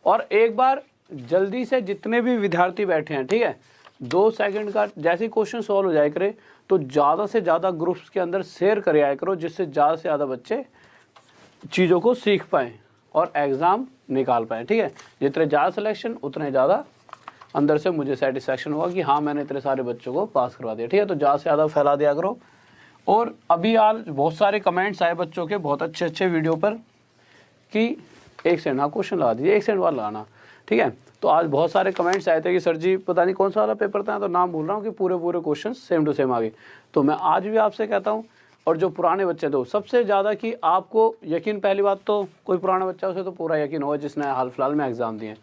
और एक बार जल्दी से जितने भी विद्यार्थी बैठे हैं, ठीक है, 2 सेकंड का जैसे ही क्वेश्चन सॉल्व हो जाए करे तो ज़्यादा से ज़्यादा ग्रुप्स के अंदर शेयर करे आया करो, जिससे ज़्यादा से ज़्यादा बच्चे चीज़ों को सीख पाएँ और एग्ज़ाम निकाल पाएँ। ठीक है, जितने ज़्यादा सिलेक्शन उतने ज़्यादा अंदर से मुझे सेटिस्फैक्शन होगा कि हाँ मैंने इतने सारे बच्चों को पास करवा दिया। ठीक है, तो ज़्यादा से ज़्यादा फैला दिया करो। और अभी आज बहुत सारे कमेंट्स आए बच्चों के बहुत अच्छे अच्छे वीडियो पर कि 1 सेकंड, हाँ क्वेश्चन लगा दीजिए, 1 सेकंड बाद लगाना। ठीक है, तो आज बहुत सारे कमेंट्स आए थे कि सर जी पता नहीं कौन सा वाला पेपर था, तो नाम भूल रहा हूँ, कि पूरे क्वेश्चन सेम टू सेम आ गए। तो मैं आज भी आपसे कहता हूँ, और जो पुराने बच्चे थे सबसे ज़्यादा कि आपको यकीन, पहली बात तो कोई पुराना बच्चा उसे तो पूरा यकीन होगा जिसने हाल फिलहाल में एग्ज़ाम दिए,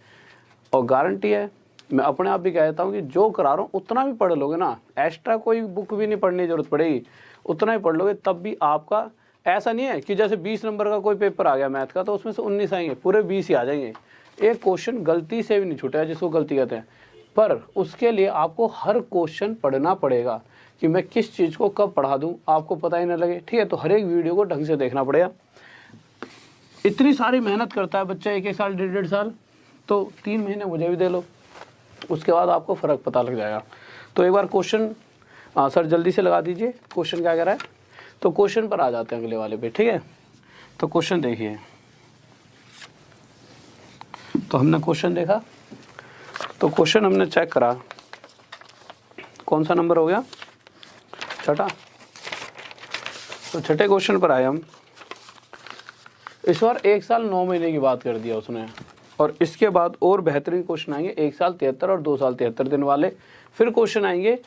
और गारंटी है, मैं अपने आप भी कहता हूँ कि जो करा रहा हूँ उतना भी पढ़ लोगे ना, एक्स्ट्रा कोई बुक भी नहीं पढ़ने की जरूरत पड़ेगी, उतना ही पढ़ लोगे तब भी आपका, ऐसा नहीं है कि जैसे 20 नंबर का कोई पेपर आ गया मैथ का तो उसमें से 19 आएंगे, पूरे 20 ही आ जाएंगे। एक क्वेश्चन गलती से भी नहीं छूटेगा, जिसको गलती कहते हैं, पर उसके लिए आपको हर क्वेश्चन पढ़ना पड़ेगा कि मैं किस चीज़ को कब पढ़ा दूँ, आपको पता ही ना लगे। ठीक है, तो हर एक वीडियो को ढंग से देखना पड़ेगा। इतनी सारी मेहनत करता है बच्चा, 1-1 साल 1.5 साल, तो 3 महीने मुझे भी दे लो, उसके बाद आपको फ़र्क पता लग जाएगा। तो एक बार क्वेश्चन सर जल्दी से लगा दीजिए, क्वेश्चन क्या कह रहा है। तो क्वेश्चन पर आ जाते हैं अगले वाले पे। ठीक है, तो क्वेश्चन देखिए, तो हमने क्वेश्चन देखा, तो क्वेश्चन हमने चेक करा, कौन सा नंबर हो गया, छठा। तो छठे क्वेश्चन पर आए हम। इस बार 1 साल 9 महीने की बात कर दिया उसने, और इसके बाद और बेहतरीन क्वेश्चन आएंगे 1 साल 73 और 2 साल 73 दिन वाले। फिर क्वेश्चन आएंगे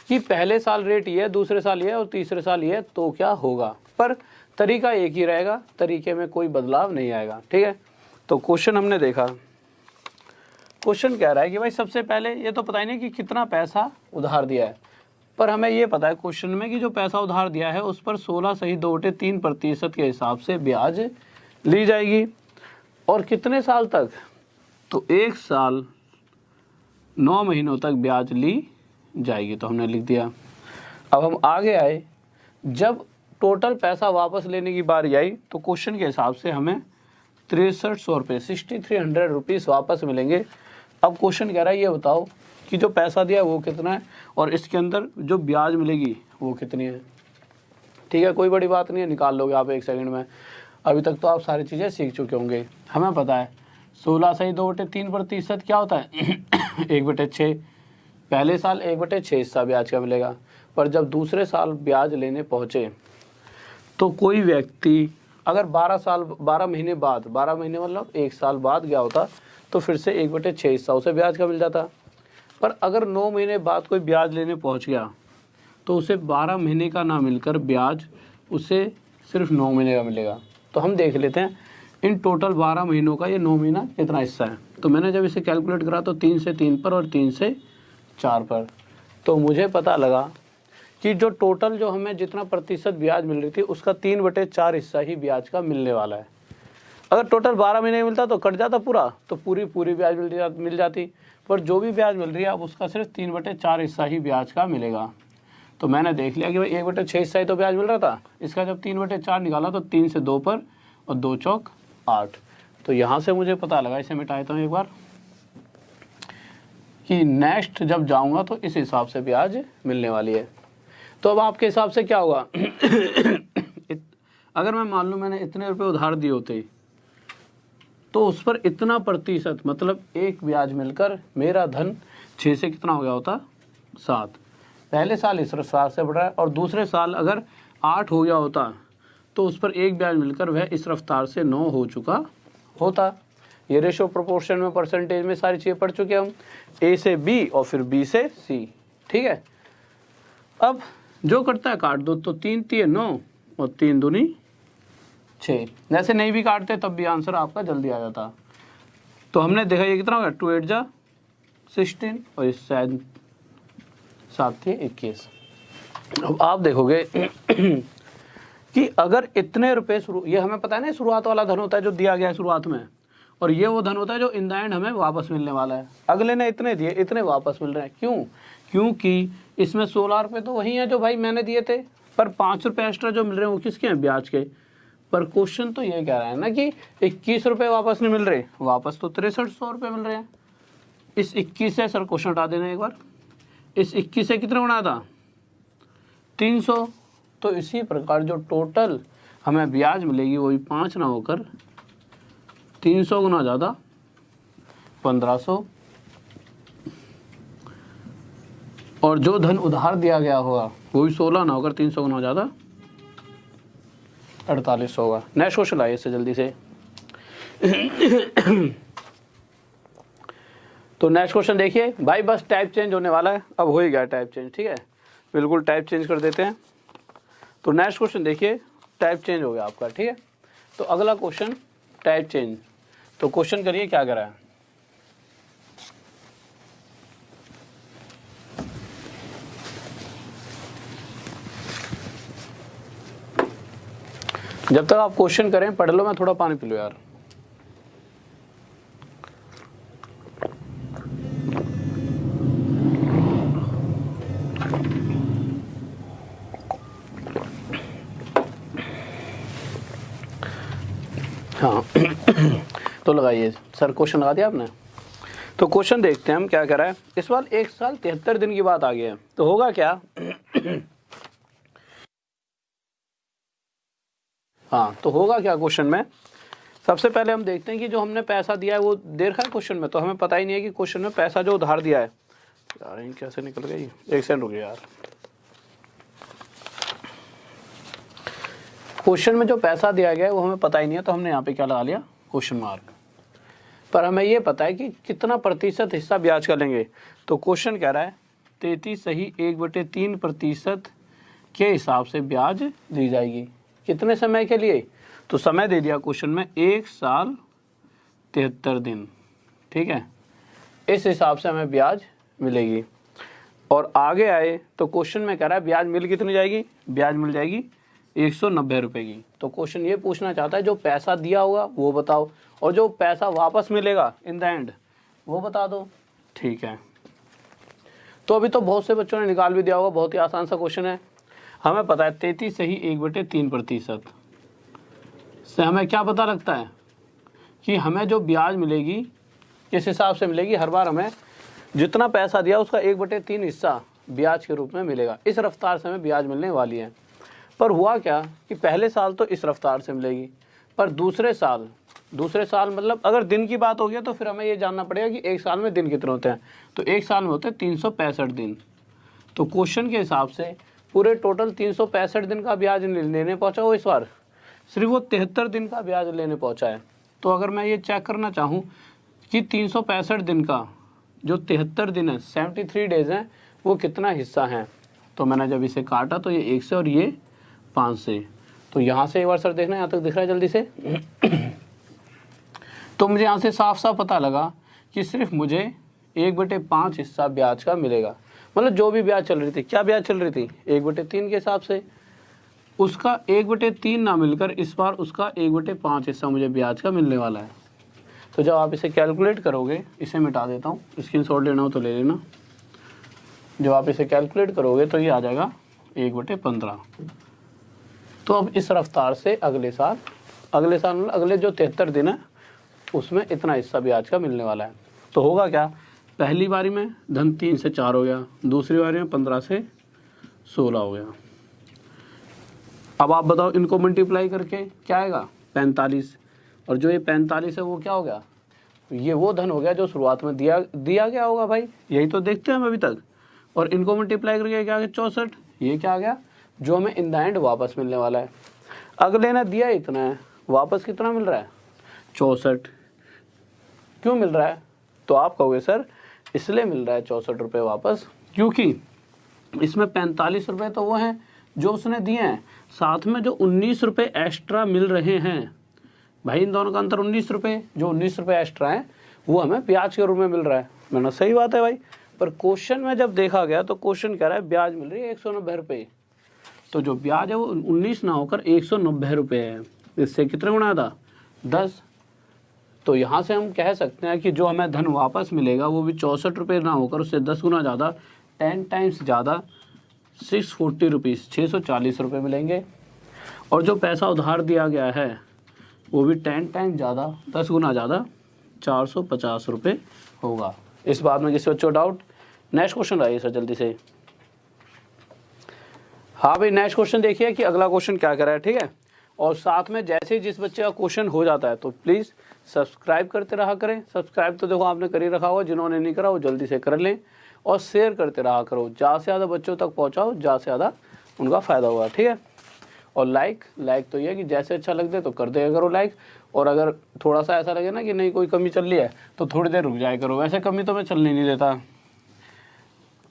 कि पहले साल रेट ये है, दूसरे साल ये है और तीसरे साल ये है, तो क्या होगा। पर तरीका एक ही रहेगा, तरीके में कोई बदलाव नहीं आएगा। ठीक है, तो क्वेश्चन हमने देखा, क्वेश्चन कह रहा है कि भाई सबसे पहले ये तो पता ही नहीं कि कितना पैसा उधार दिया है, पर हमें ये पता है क्वेश्चन में कि जो पैसा उधार दिया है उस पर 16 सही 2/3% के हिसाब से ब्याज ली जाएगी। और कितने साल तक, तो 1 साल 9 महीनों तक ब्याज ली जाएगी, तो हमने लिख दिया। अब हम आगे आए, जब टोटल पैसा वापस लेने की बारी आई तो क्वेश्चन के हिसाब से हमें 6300 रुपये 6300 रुपीज़ वापस मिलेंगे। अब क्वेश्चन कह रहा है ये बताओ कि जो पैसा दिया है वो कितना है और इसके अंदर जो ब्याज मिलेगी वो कितनी है। ठीक है, कोई बड़ी बात नहीं है, निकाल लोगे आप 1 सेकंड में। अभी तक तो आप सारी चीज़ें सीख चुके होंगे। हमें पता है 16 सही 2/3% क्या होता है 1/6। पहले साल 1/6 हिस्सा ब्याज का मिलेगा, पर जब दूसरे साल ब्याज लेने पहुँचे तो कोई व्यक्ति अगर 12 महीने बाद, 12 महीने मतलब 1 साल बाद गया होता तो फिर से 1/6 हिस्सा उसे ब्याज का मिल जाता। पर अगर 9 महीने बाद कोई ब्याज लेने पहुंच गया तो उसे 12 महीने का ना मिलकर ब्याज उसे सिर्फ 9 महीने का मिलेगा। तो हम देख लेते हैं इन टोटल 12 महीनों का ये 9 महीना कितना हिस्सा है। तो मैंने जब इसे कैलकुलेट करा तो 3 से 3 पर और 3 से 4 पर, तो मुझे पता लगा कि जो टोटल जो हमें जितना प्रतिशत ब्याज मिल रही थी उसका 3/4 हिस्सा ही ब्याज का मिलने वाला है। अगर टोटल 12 महीने में मिलता तो कट जाता पूरा, तो पूरी ब्याज मिल जाती। पर जो भी ब्याज मिल रही है अब उसका सिर्फ 3/4 हिस्सा ही ब्याज का मिलेगा। तो मैंने देख लिया कि भाई 1/6 हिस्सा ही तो ब्याज मिल रहा था, इसका जब 3/4 निकाला तो 3 से 2 पर और 2 चौक 8। तो यहाँ से मुझे पता लगा, इसे मिटाता हूँ एक बार, कि नेक्स्ट जब जाऊँगा तो इस हिसाब से ब्याज मिलने वाली है। तो अब आपके हिसाब से क्या होगा अगर मैं मान लूँ मैंने इतने रुपए उधार दिए होते तो उस पर इतना प्रतिशत, मतलब एक ब्याज मिलकर मेरा धन 6 से कितना हो गया होता 7। पहले साल इस रफ्तार से बढ़ रहा है और दूसरे साल अगर 8 हो गया होता तो उस पर एक ब्याज मिलकर वह इस रफ्तार से 9 हो चुका होता। ये रेशो प्रोपोर्शन में परसेंटेज में सारी चीज़ें पढ़ चुके हम, ए से बी और फिर बी से सी। ठीक है, अब जो करता है काट दो, तो 3 3 9 और 3 दूनी 6। जैसे नहीं भी काटते तब भी आंसर आपका जल्दी आ जाता। तो हमने देखा ये कितना हो गया 2 8 जा 16 और इस 7 21। अब आप देखोगे कि अगर इतने रुपए ये हमें पता है ना शुरुआत वाला धन होता है जो दिया गया है शुरुआत में, और ये वो धन होता है जो इन द एंड हमें वापस मिलने वाला है। अगले ने इतने दिए, इतने वापस मिल रहे हैं। क्यों? क्योंकि इसमें 16 रुपये तो वही है जो भाई मैंने दिए थे, पर 5 रुपये एक्स्ट्रा जो मिल रहे हैं वो किसके हैं? ब्याज के। पर क्वेश्चन तो ये कह रहा है ना कि 21 रुपये वापस नहीं मिल रहे, वापस तो 6300 रुपये मिल रहे हैं। इस 21 से सर क्वेश्चन हटा देना एक बार, इस 21 से कितना गुना था? 300। तो इसी प्रकार जो टोटल हमें ब्याज मिलेगी वही 5 ना होकर 300 गुना ज़्यादा 1500, और जो धन उधार दिया गया होगा वो भी 16 ना होकर 300 गुना ज़्यादा 48 होगा। नेक्स्ट क्वेश्चन आइए इससे जल्दी से। तो नेक्स्ट क्वेश्चन देखिए भाई, बस टाइप चेंज होने वाला है, अब हो ही गया टाइप चेंज, ठीक है, बिल्कुल टाइप चेंज कर देते हैं। तो नेक्स्ट क्वेश्चन देखिए, टाइप चेंज हो गया आपका, ठीक है। तो अगला क्वेश्चन टाइप चेंज, तो क्वेश्चन करिए क्या करा है। जब तक आप क्वेश्चन करें पढ़ लो, मैं थोड़ा पानी पी लो यार। हाँ तो लगाइए सर, क्वेश्चन लगा दिया आपने। तो क्वेश्चन देखते हैं हम क्या कर रहा है। इस बार 1 साल 73 दिन की बात आ गई है, तो होगा क्या? हाँ तो होगा क्या क्वेश्चन में? सबसे पहले हम देखते हैं कि जो हमने पैसा दिया है वो दे रखा है क्वेश्चन में, तो हमें पता ही नहीं है कि क्वेश्चन में पैसा जो उधार दिया है, यार ये कैसे निकल गई, 1 सेकंड रुक गया यार। क्वेश्चन में जो पैसा दिया गया है वो हमें पता ही नहीं है, तो हमने यहाँ पे क्या लगा लिया? Question mark. पर हमें ये पता है कि कितना प्रतिशत हिस्सा ब्याज का लेंगे। तो क्वेश्चन कह रहा है 33.1/3% के हिसाब से ब्याज दी जाएगी। कितने समय के लिए? तो समय दे दिया क्वेश्चन में 1 साल 73 दिन, ठीक है, इस हिसाब से हमें ब्याज मिलेगी। और आगे आए तो क्वेश्चन में कह रहा है ब्याज मिल कितनी जाएगी? ब्याज मिल जाएगी 190 रुपये की। तो क्वेश्चन ये पूछना चाहता है जो पैसा दिया होगा वो बताओ, और जो पैसा वापस मिलेगा इन द एंड वो बता दो, ठीक है। तो अभी तो बहुत से बच्चों ने निकाल भी दिया होगा, बहुत ही आसान सा क्वेश्चन है। हमें पता है 33 सही 1/3% से हमें क्या पता लगता है कि हमें जो ब्याज मिलेगी किस हिसाब से मिलेगी? हर बार हमें जितना पैसा दिया उसका 1/3 हिस्सा ब्याज के रूप में मिलेगा। इस रफ्तार से हमें ब्याज मिलने वाली है। पर हुआ क्या कि पहले साल तो इस रफ्तार से मिलेगी, पर दूसरे साल मतलब अगर दिन की बात हो गया तो फिर हमें ये जानना पड़ेगा कि एक साल में दिन कितने होते हैं। तो एक साल में होते हैं 365 दिन। तो क्वेश्चन के हिसाब से पूरे टोटल 365 दिन का ब्याज लेने पहुंचा वो इस बार सिर्फ वो 73 दिन का ब्याज लेने पहुंचा है। तो अगर मैं ये चेक करना चाहूँ कि 365 दिन का जो 73 दिन है, 73 डेज हैं, वो कितना हिस्सा है, तो मैंने जब इसे काटा तो ये 1 से और ये 5 से, तो यहाँ से एक बार सर देखना, यहाँ तक दिख रहा है जल्दी से। तो मुझे यहाँ से साफ साफ पता लगा कि सिर्फ मुझे 1/5 हिस्सा ब्याज का मिलेगा। मतलब जो भी ब्याज चल रही थी, क्या ब्याज चल रही थी? 1/3 के हिसाब से, उसका 1/3 ना मिलकर इस बार उसका 1/5 हिस्सा मुझे ब्याज का मिलने वाला है। तो जब आप इसे कैलकुलेट करोगे, इसे मिटा देता हूँ, स्क्रीनशॉट लेना हो तो ले लेना। जब आप इसे कैलकुलेट करोगे तो ये आ जाएगा 1/15। तो अब इस रफ्तार से अगले साल मतलब अगले जो 73 दिन है उसमें इतना हिस्सा ब्याज का मिलने वाला है। तो होगा क्या? पहली बारी में धन 3 से 4 हो गया, दूसरी बारी में 15 से 16 हो गया। अब आप बताओ इनको मल्टीप्लाई करके क्या आएगा? 45। और जो ये 45 है वो क्या हो गया? ये वो धन हो गया जो शुरुआत में दिया गया होगा भाई, यही तो देखते हैं हम अभी तक। और इनको मल्टीप्लाई करके क्या आ गया? 64। ये क्या आ गया? जो हमें इन द एंड वापस मिलने वाला है। अगले ने दिया इतना है, वापस कितना मिल रहा है? 64। क्यों मिल रहा है? तो आप कहोगे सर इसलिए मिल रहा है 64 रुपये वापस क्योंकि इसमें 45 रुपये तो वो हैं जो उसने दिए हैं, साथ में जो 19 रुपये एक्स्ट्रा मिल रहे हैं भाई, इन दोनों का अंतर 19 रुपये, जो 19 रुपये एक्स्ट्रा हैं वो हमें ब्याज के रूप में मिल रहा है। मैंने सही बात है भाई। पर क्वेश्चन में जब देखा गया तो क्वेश्चन कह रहा है ब्याज मिल रही है 190 रुपये। तो जो ब्याज है वो 19 ना होकर 190 रुपये है। इससे कितना गुना था? 10। तो यहाँ से हम कह सकते हैं कि जो हमें धन वापस मिलेगा वो भी 64 रुपये ना होकर उससे 10 गुना ज़्यादा, 10 टाइम्स ज़्यादा 640 रुपीज़, 640 रुपये मिलेंगे। और जो पैसा उधार दिया गया है वो भी 10 टाइम्स ज़्यादा, 10 गुना ज़्यादा 450 रुपये होगा। इस बात में किसी बच्चों डाउट? नेक्स्ट क्वेश्चन आइए सर जल्दी से। हाँ भाई नेक्स्ट क्वेश्चन देखिए कि अगला क्वेश्चन क्या कर रहा है, ठीक है। और साथ में जैसे ही जिस बच्चे का क्वेश्चन हो जाता है तो प्लीज़ सब्सक्राइब करते रहा करें। सब्सक्राइब तो देखो आपने कर ही रखा होगा, जिन्होंने नहीं करा वो जल्दी से कर लें। और शेयर करते रहा करो, ज़्यादा से ज़्यादा बच्चों तक पहुँचाओ, ज़्यादा से ज़्यादा उनका फ़ायदा होगा, ठीक है। और लाइक तो ये कि जैसे अच्छा लग दे तो कर दिया करो लाइक। और अगर थोड़ा सा ऐसा लगे ना कि नहीं कोई कमी चल रही है तो थोड़ी देर रुक जाया करो। वैसे कमी तो मैं चलने नहीं देता,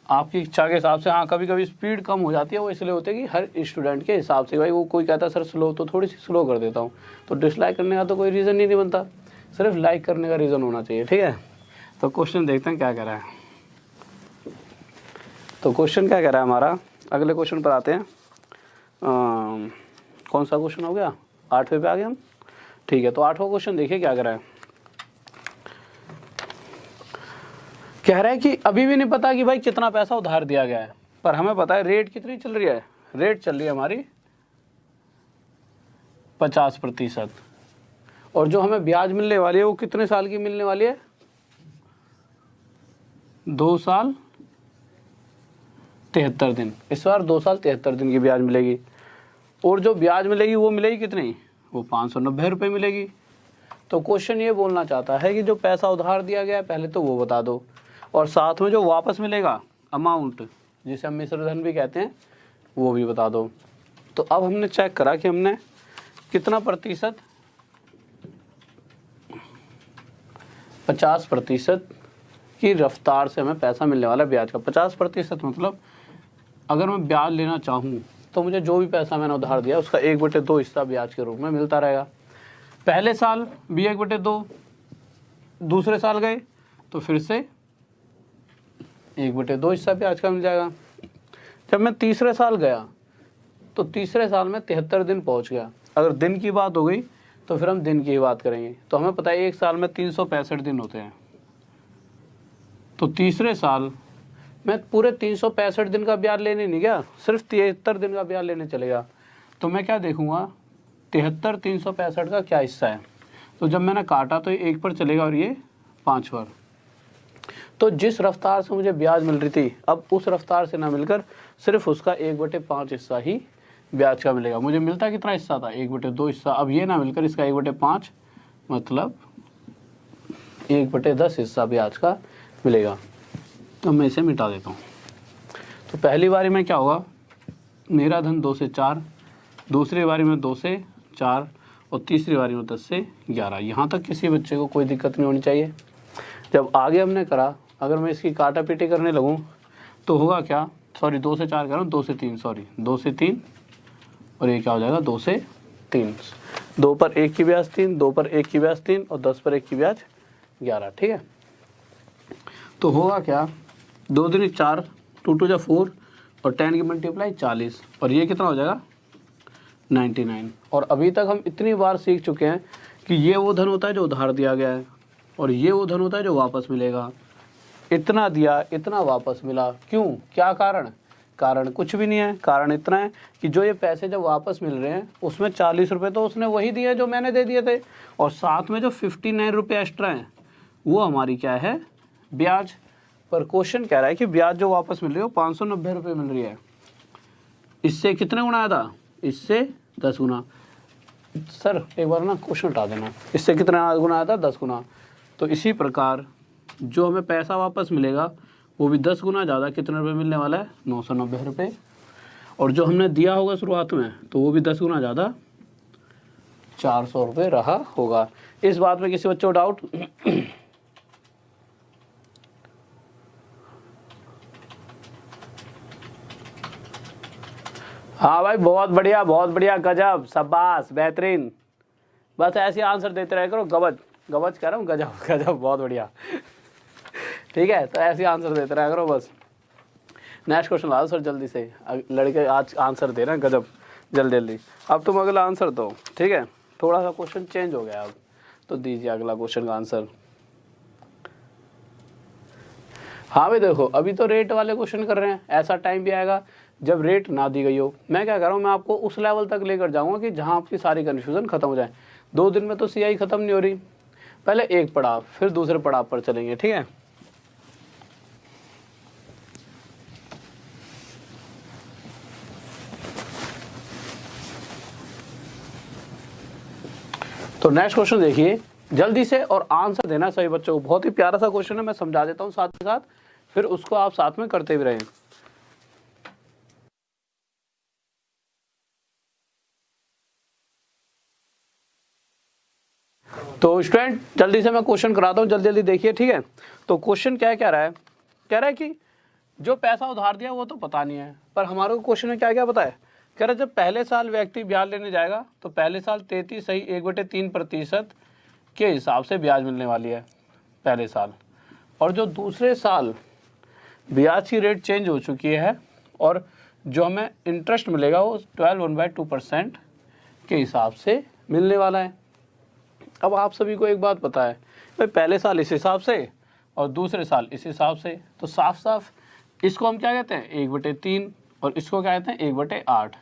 आपकी इच्छा के हिसाब से। हाँ कभी कभी स्पीड कम हो जाती है, वो इसलिए होती है कि हर स्टूडेंट के हिसाब से। भाई वो कोई कहता है सर स्लो, तो थोड़ी सी स्लो कर देता हूँ। तो डिसलाइक करने का तो कोई रीज़न ही नहीं बनता, सिर्फ लाइक करने का रीज़न होना चाहिए, ठीक है। तो क्वेश्चन देखते हैं क्या कह रहा है। तो क्वेश्चन क्या कह रहा है हमारा, अगले क्वेश्चन पर आते हैं। कौन सा क्वेश्चन हो गया, 8वें पे आ गए हम, ठीक है। तो 8वां क्वेश्चन देखिए क्या कह रहा है। कह रहा है कि अभी भी नहीं पता कि भाई कितना पैसा उधार दिया गया है, पर हमें पता है रेट कितनी चल रही है। रेट चल रही है हमारी 50%। और जो हमें ब्याज मिलने वाली है वो कितने साल की मिलने वाली है, 2 साल 73 दिन। इस बार 2 साल 73 दिन की ब्याज मिलेगी। और जो ब्याज मिलेगी वो मिलेगी कितनी, वो 590 रुपये मिलेगी। तो क्वेश्चन ये बोलना चाहता है कि जो पैसा उधार दिया गया है पहले तो वो बता दो, और साथ में जो वापस मिलेगा अमाउंट, जिसे हम मिश्र धन भी कहते हैं, वो भी बता दो। तो अब हमने चेक करा कि हमने कितना प्रतिशत, 50% की रफ्तार से हमें पैसा मिलने वाला है ब्याज का। 50% मतलब अगर मैं ब्याज लेना चाहूँ तो मुझे जो भी पैसा मैंने उधार दिया उसका 1/2 हिस्सा ब्याज के रूप में मिलता रहेगा। पहले साल भी 1/2, दूसरे साल गए तो फिर से 1/2 हिस्सा ब्याज का मिल जाएगा। जब मैं तीसरे साल गया तो तीसरे साल में 73 दिन पहुंच गया। अगर दिन की बात हो गई तो फिर हम दिन की ही बात करेंगे। तो हमें पता है एक साल में 365 दिन होते हैं। तो तीसरे साल मैं पूरे 365 दिन का ब्याज लेने नहीं गया, सिर्फ 73 दिन का ब्याज लेने चलेगा। तो मैं क्या देखूंगा, 73 365 का क्या हिस्सा है। तो जब मैंने काटा तो ये 1 पर चलेगा और ये 5 पर। तो जिस रफ्तार से मुझे ब्याज मिल रही थी अब उस रफ्तार से ना मिलकर सिर्फ उसका 1/5 हिस्सा ही ब्याज का मिलेगा। मुझे मिलता कितना हिस्सा था, 1/2 हिस्सा। अब ये ना मिलकर इसका 1/5 मतलब 1/10 हिस्सा ब्याज का मिलेगा। तो मैं इसे मिटा देता हूँ। तो पहली बारी में क्या होगा, मेरा धन 2 से 4, दूसरी बारी में 2 से 4 और तीसरी बारी में 10 से 11। यहाँ तक किसी बच्चे को कोई दिक्कत नहीं होनी चाहिए। जब आगे हमने करा, अगर मैं इसकी काटा पीटी करने लगूँ तो होगा क्या, सॉरी 2 से 4 कर रहा हूँ, 2 से 3 सॉरी 2 से 3 और ये क्या हो जाएगा 2 से 3। 2 पर 1 की ब्याज 3, 2 पर 1 की ब्याज 3 और 10 पर 1 की ब्याज 11, ठीक है। तो होगा क्या, 2 दूनी 4, 2 2 जा 4 और 10 की मल्टीप्लाई 40 और ये कितना हो जाएगा 99। और अभी तक हम इतनी बार सीख चुके हैं कि ये वो धन होता है जो उधार दिया गया है और ये वो धन होता है जो वापस मिलेगा। इतना दिया इतना वापस मिला, क्यों, क्या कारण, कारण कुछ भी नहीं है। कारण इतना है कि जो ये पैसे जब वापस मिल रहे हैं उसमें 40 रुपये तो उसने वही दिए जो मैंने दे दिए थे, और साथ में जो 59 रुपये एक्स्ट्रा हैं वो हमारी क्या है, ब्याज। पर क्वेश्चन कह रहा है कि ब्याज जो वापस मिल रही है वो 590 रुपये मिल रही है। इससे कितने गुना आया था, इससे 10 गुना। सर एक बार ना क्वेश्चन हटा देना, इससे कितना गुना आया था, 10 गुना। तो इसी प्रकार जो हमें पैसा वापस मिलेगा वो भी 10 गुना ज़्यादा कितने रुपये मिलने वाला है, 990 रुपये। और जो हमने दिया होगा शुरुआत में तो वो भी 10 गुना ज़्यादा 400 रुपये रहा होगा। इस बात में किसी बच्चों को डाउट? हाँ भाई बहुत बढ़िया, गजब, शाबाश, बेहतरीन। बस ऐसे आंसर देते रहे करो, गबज कह रहा हूँ, गजब, बहुत बढ़िया। ठीक है, तो ऐसे आंसर देते रहा करो बस। नेक्स्ट क्वेश्चन लाओ सर जल्दी से, लड़के आज आंसर दे रहे हैं गजब, जल्दी। अब तुम अगला आंसर दो, ठीक है। थोड़ा सा क्वेश्चन चेंज हो गया अब, तो दीजिए अगला क्वेश्चन का आंसर। हाँ भाई देखो, अभी तो रेट वाले क्वेश्चन कर रहे हैं, ऐसा टाइम भी आएगा जब रेट ना दी गई हो। मैं क्या कर रहा हूँ, मैं आपको उस लेवल तक लेकर जाऊंगा कि जहाँ आपकी सारी कन्फ्यूजन खत्म हो जाए। 2 दिन में तो CI खत्म नहीं हो रही, पहले एक पड़ाव फिर दूसरे पड़ाव पर चलेंगे, ठीक है। तो नेक्स्ट क्वेश्चन देखिए जल्दी से और आंसर देना सही बच्चों को। बहुत ही प्यारा सा क्वेश्चन है, मैं समझा देता हूँ साथ ही साथ, फिर उसको आप साथ में करते भी रहें। तो स्टूडेंट जल्दी से मैं क्वेश्चन कराता हूँ, जल्दी जल्दी देखिए, ठीक है। तो क्वेश्चन क्या कह रहा है, कह रहा है कि जो पैसा उधार दिया वो तो पता नहीं है, पर हमारे को क्वेश्चन में क्या क्या पता है। कह रहा है जब पहले साल व्यक्ति ब्याज लेने जाएगा तो पहले साल 33.1/3% के हिसाब से ब्याज मिलने वाली है पहले साल, और जो दूसरे साल ब्याज की रेट चेंज हो चुकी है और जो हमें इंटरेस्ट मिलेगा वो 12/2% के हिसाब से मिलने वाला है। अब आप सभी को एक बात पता है भाई, पहले साल इस हिसाब से और दूसरे साल इस हिसाब से, तो साफ साफ इसको हम क्या कहते हैं 1/3 और इसको क्या कहते हैं 1/8।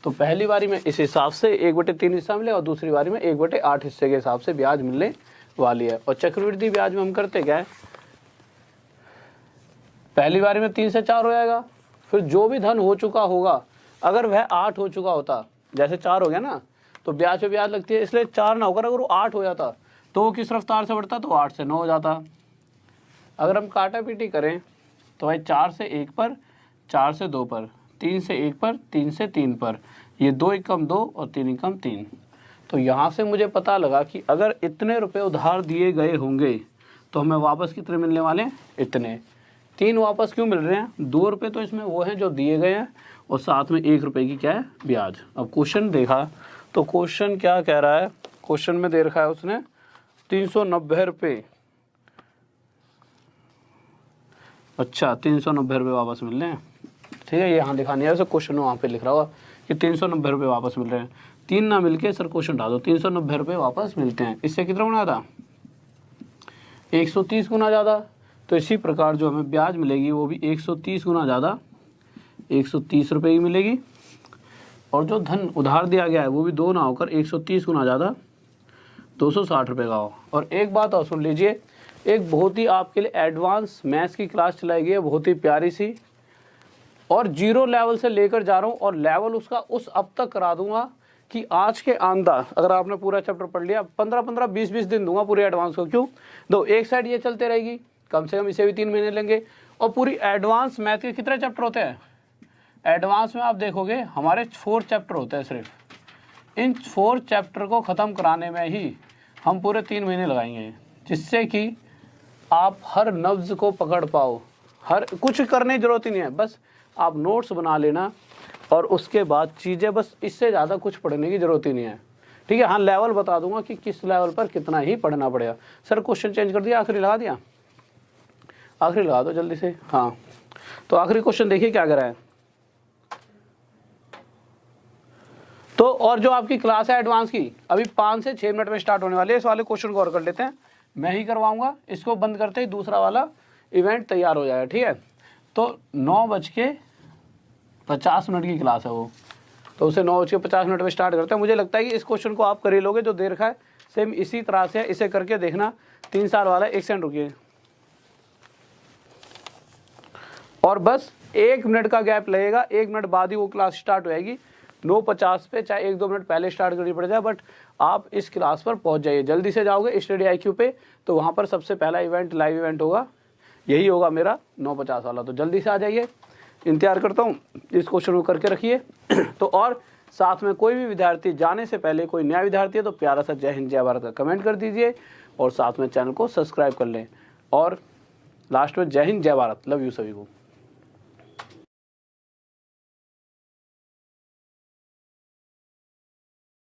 तो पहली बारी में इस हिसाब से 1/3 हिस्सा मिले और दूसरी बारी में 1/8 हिस्से के हिसाब से ब्याज मिलने वाली है। और चक्रवृद्धि ब्याज में हम करते क्या है, पहली बारी में 3 से 4 हो जाएगा, फिर जो भी धन हो चुका होगा, अगर वह 8 हो चुका होता, जैसे 4 हो गया ना तो ब्याज पे ब्याज लगती है, इसलिए 4 ना होकर अगर वो 8 हो जाता तो वो किस रफ्तार से बढ़ता, तो 8 से 9 हो जाता। अगर हम काटा पीटी करें तो भाई 4 से 1 पर, 4 से 2 पर, 3 से 1 पर, 3 से 3 पर, ये 2 एकम 2 और 3 एकम 3। तो यहाँ से मुझे पता लगा कि अगर इतने रुपए उधार दिए गए होंगे तो हमें वापस कितने मिलने वाले हैं, इतने। 3 वापस क्यों मिल रहे हैं, 2 रुपये तो इसमें वो हैं जो दिए गए हैं और साथ में 1 रुपये की क्या है ब्याज। अब क्वेश्चन देखा तो क्वेश्चन क्या कह रहा है, क्वेश्चन में दे रखा है उसने 390 रुपये। अच्छा 390 रुपये वापस मिल रहे हैं, ठीक है। ये यहाँ दिखानी है, वैसे क्वेश्चन वहाँ पे लिख रहा होगा कि 390 रुपये वापस मिल रहे हैं। 3 ना मिलके सर क्वेश्चन डाल दो, 390 रुपये वापस मिलते हैं। इससे कितना गुना था, 130 गुना ज़्यादा। तो इसी प्रकार जो हमें ब्याज मिलेगी वो भी 130 गुना ज़्यादा 130 रुपये की मिलेगी, और जो धन उधार दिया गया है वो भी 2 ना होकर 130 गुना ज़्यादा 260 रुपये का हो। और एक बात और सुन लीजिए, एक बहुत ही आपके लिए एडवांस मैथ्स की क्लास चलाई गई है, बहुत ही प्यारी सी, और 0 लेवल से लेकर जा रहा हूँ और लेवल उसका उस अब तक करा दूंगा कि आज के अंदर अगर आपने पूरा चैप्टर पढ़ लिया, 15-15, 20-20 दिन दूंगा पूरे एडवांस को। क्यों दो, एक साइड ये चलते रहेगी, कम से कम इसे भी 3 महीने लेंगे। और पूरी एडवांस मैथ के कितने चैप्टर होते हैं, एडवांस में आप देखोगे हमारे 4 चैप्टर होते हैं सिर्फ। इन 4 चैप्टर को ख़त्म कराने में ही हम पूरे 3 महीने लगाएंगे, जिससे कि आप हर लफ्ज़ को पकड़ पाओ। हर कुछ करने की ज़रूरत ही नहीं है, बस आप नोट्स बना लेना और उसके बाद चीज़ें, बस इससे ज़्यादा कुछ पढ़ने की ज़रूरत ही नहीं है, ठीक है। हाँ लेवल बता दूंगा कि किस लेवल पर कितना ही पढ़ना पड़ेगा। सर क्वेश्चन चेंज कर दिया, आखिरी लगा दिया, आखिरी लगा दो जल्दी से। हाँ तो आखिरी क्वेश्चन देखिए क्या कर रहा है। तो और जो आपकी क्लास है एडवांस की अभी 5 से 6 मिनट में स्टार्ट होने वाली है। इस वाले क्वेश्चन को और कर लेते हैं, मैं ही करवाऊंगा। इसको बंद करते ही दूसरा वाला इवेंट तैयार हो जाएगा, ठीक है। तो 9:50 की क्लास है वो, तो उसे 9:50 में स्टार्ट करते हैं। मुझे लगता है कि इस क्वेश्चन को आप कर ही लोगे जो दे रखा है, सेम इसी तरह से इसे करके देखना। 3 साल वाला। 1 सेकंड रुकिए, और बस 1 मिनट का गैप लगेगा, 1 मिनट बाद ही वो क्लास स्टार्ट हो जाएगी। 9:50 पे, चाहे 1-2 मिनट पहले स्टार्ट करनी पड़ जाए, बट आप इस क्लास पर पहुंच जाइए। जल्दी से जाओगे स्टडी IQ पे, तो वहाँ पर सबसे पहला इवेंट लाइव इवेंट होगा, यही होगा मेरा 9:50 वाला। तो जल्दी से आ जाइए, इंतजार करता हूँ। इस क्वेश्चन को करके रखिए। तो और साथ में कोई भी विद्यार्थी जाने से पहले कोई नया विद्यार्थी है तो प्यारा सा जय हिंद जय भारत का कमेंट कर दीजिए, और साथ में चैनल को सब्सक्राइब कर लें। और लास्ट में जय हिंद जय भारत, लव यू सभी को।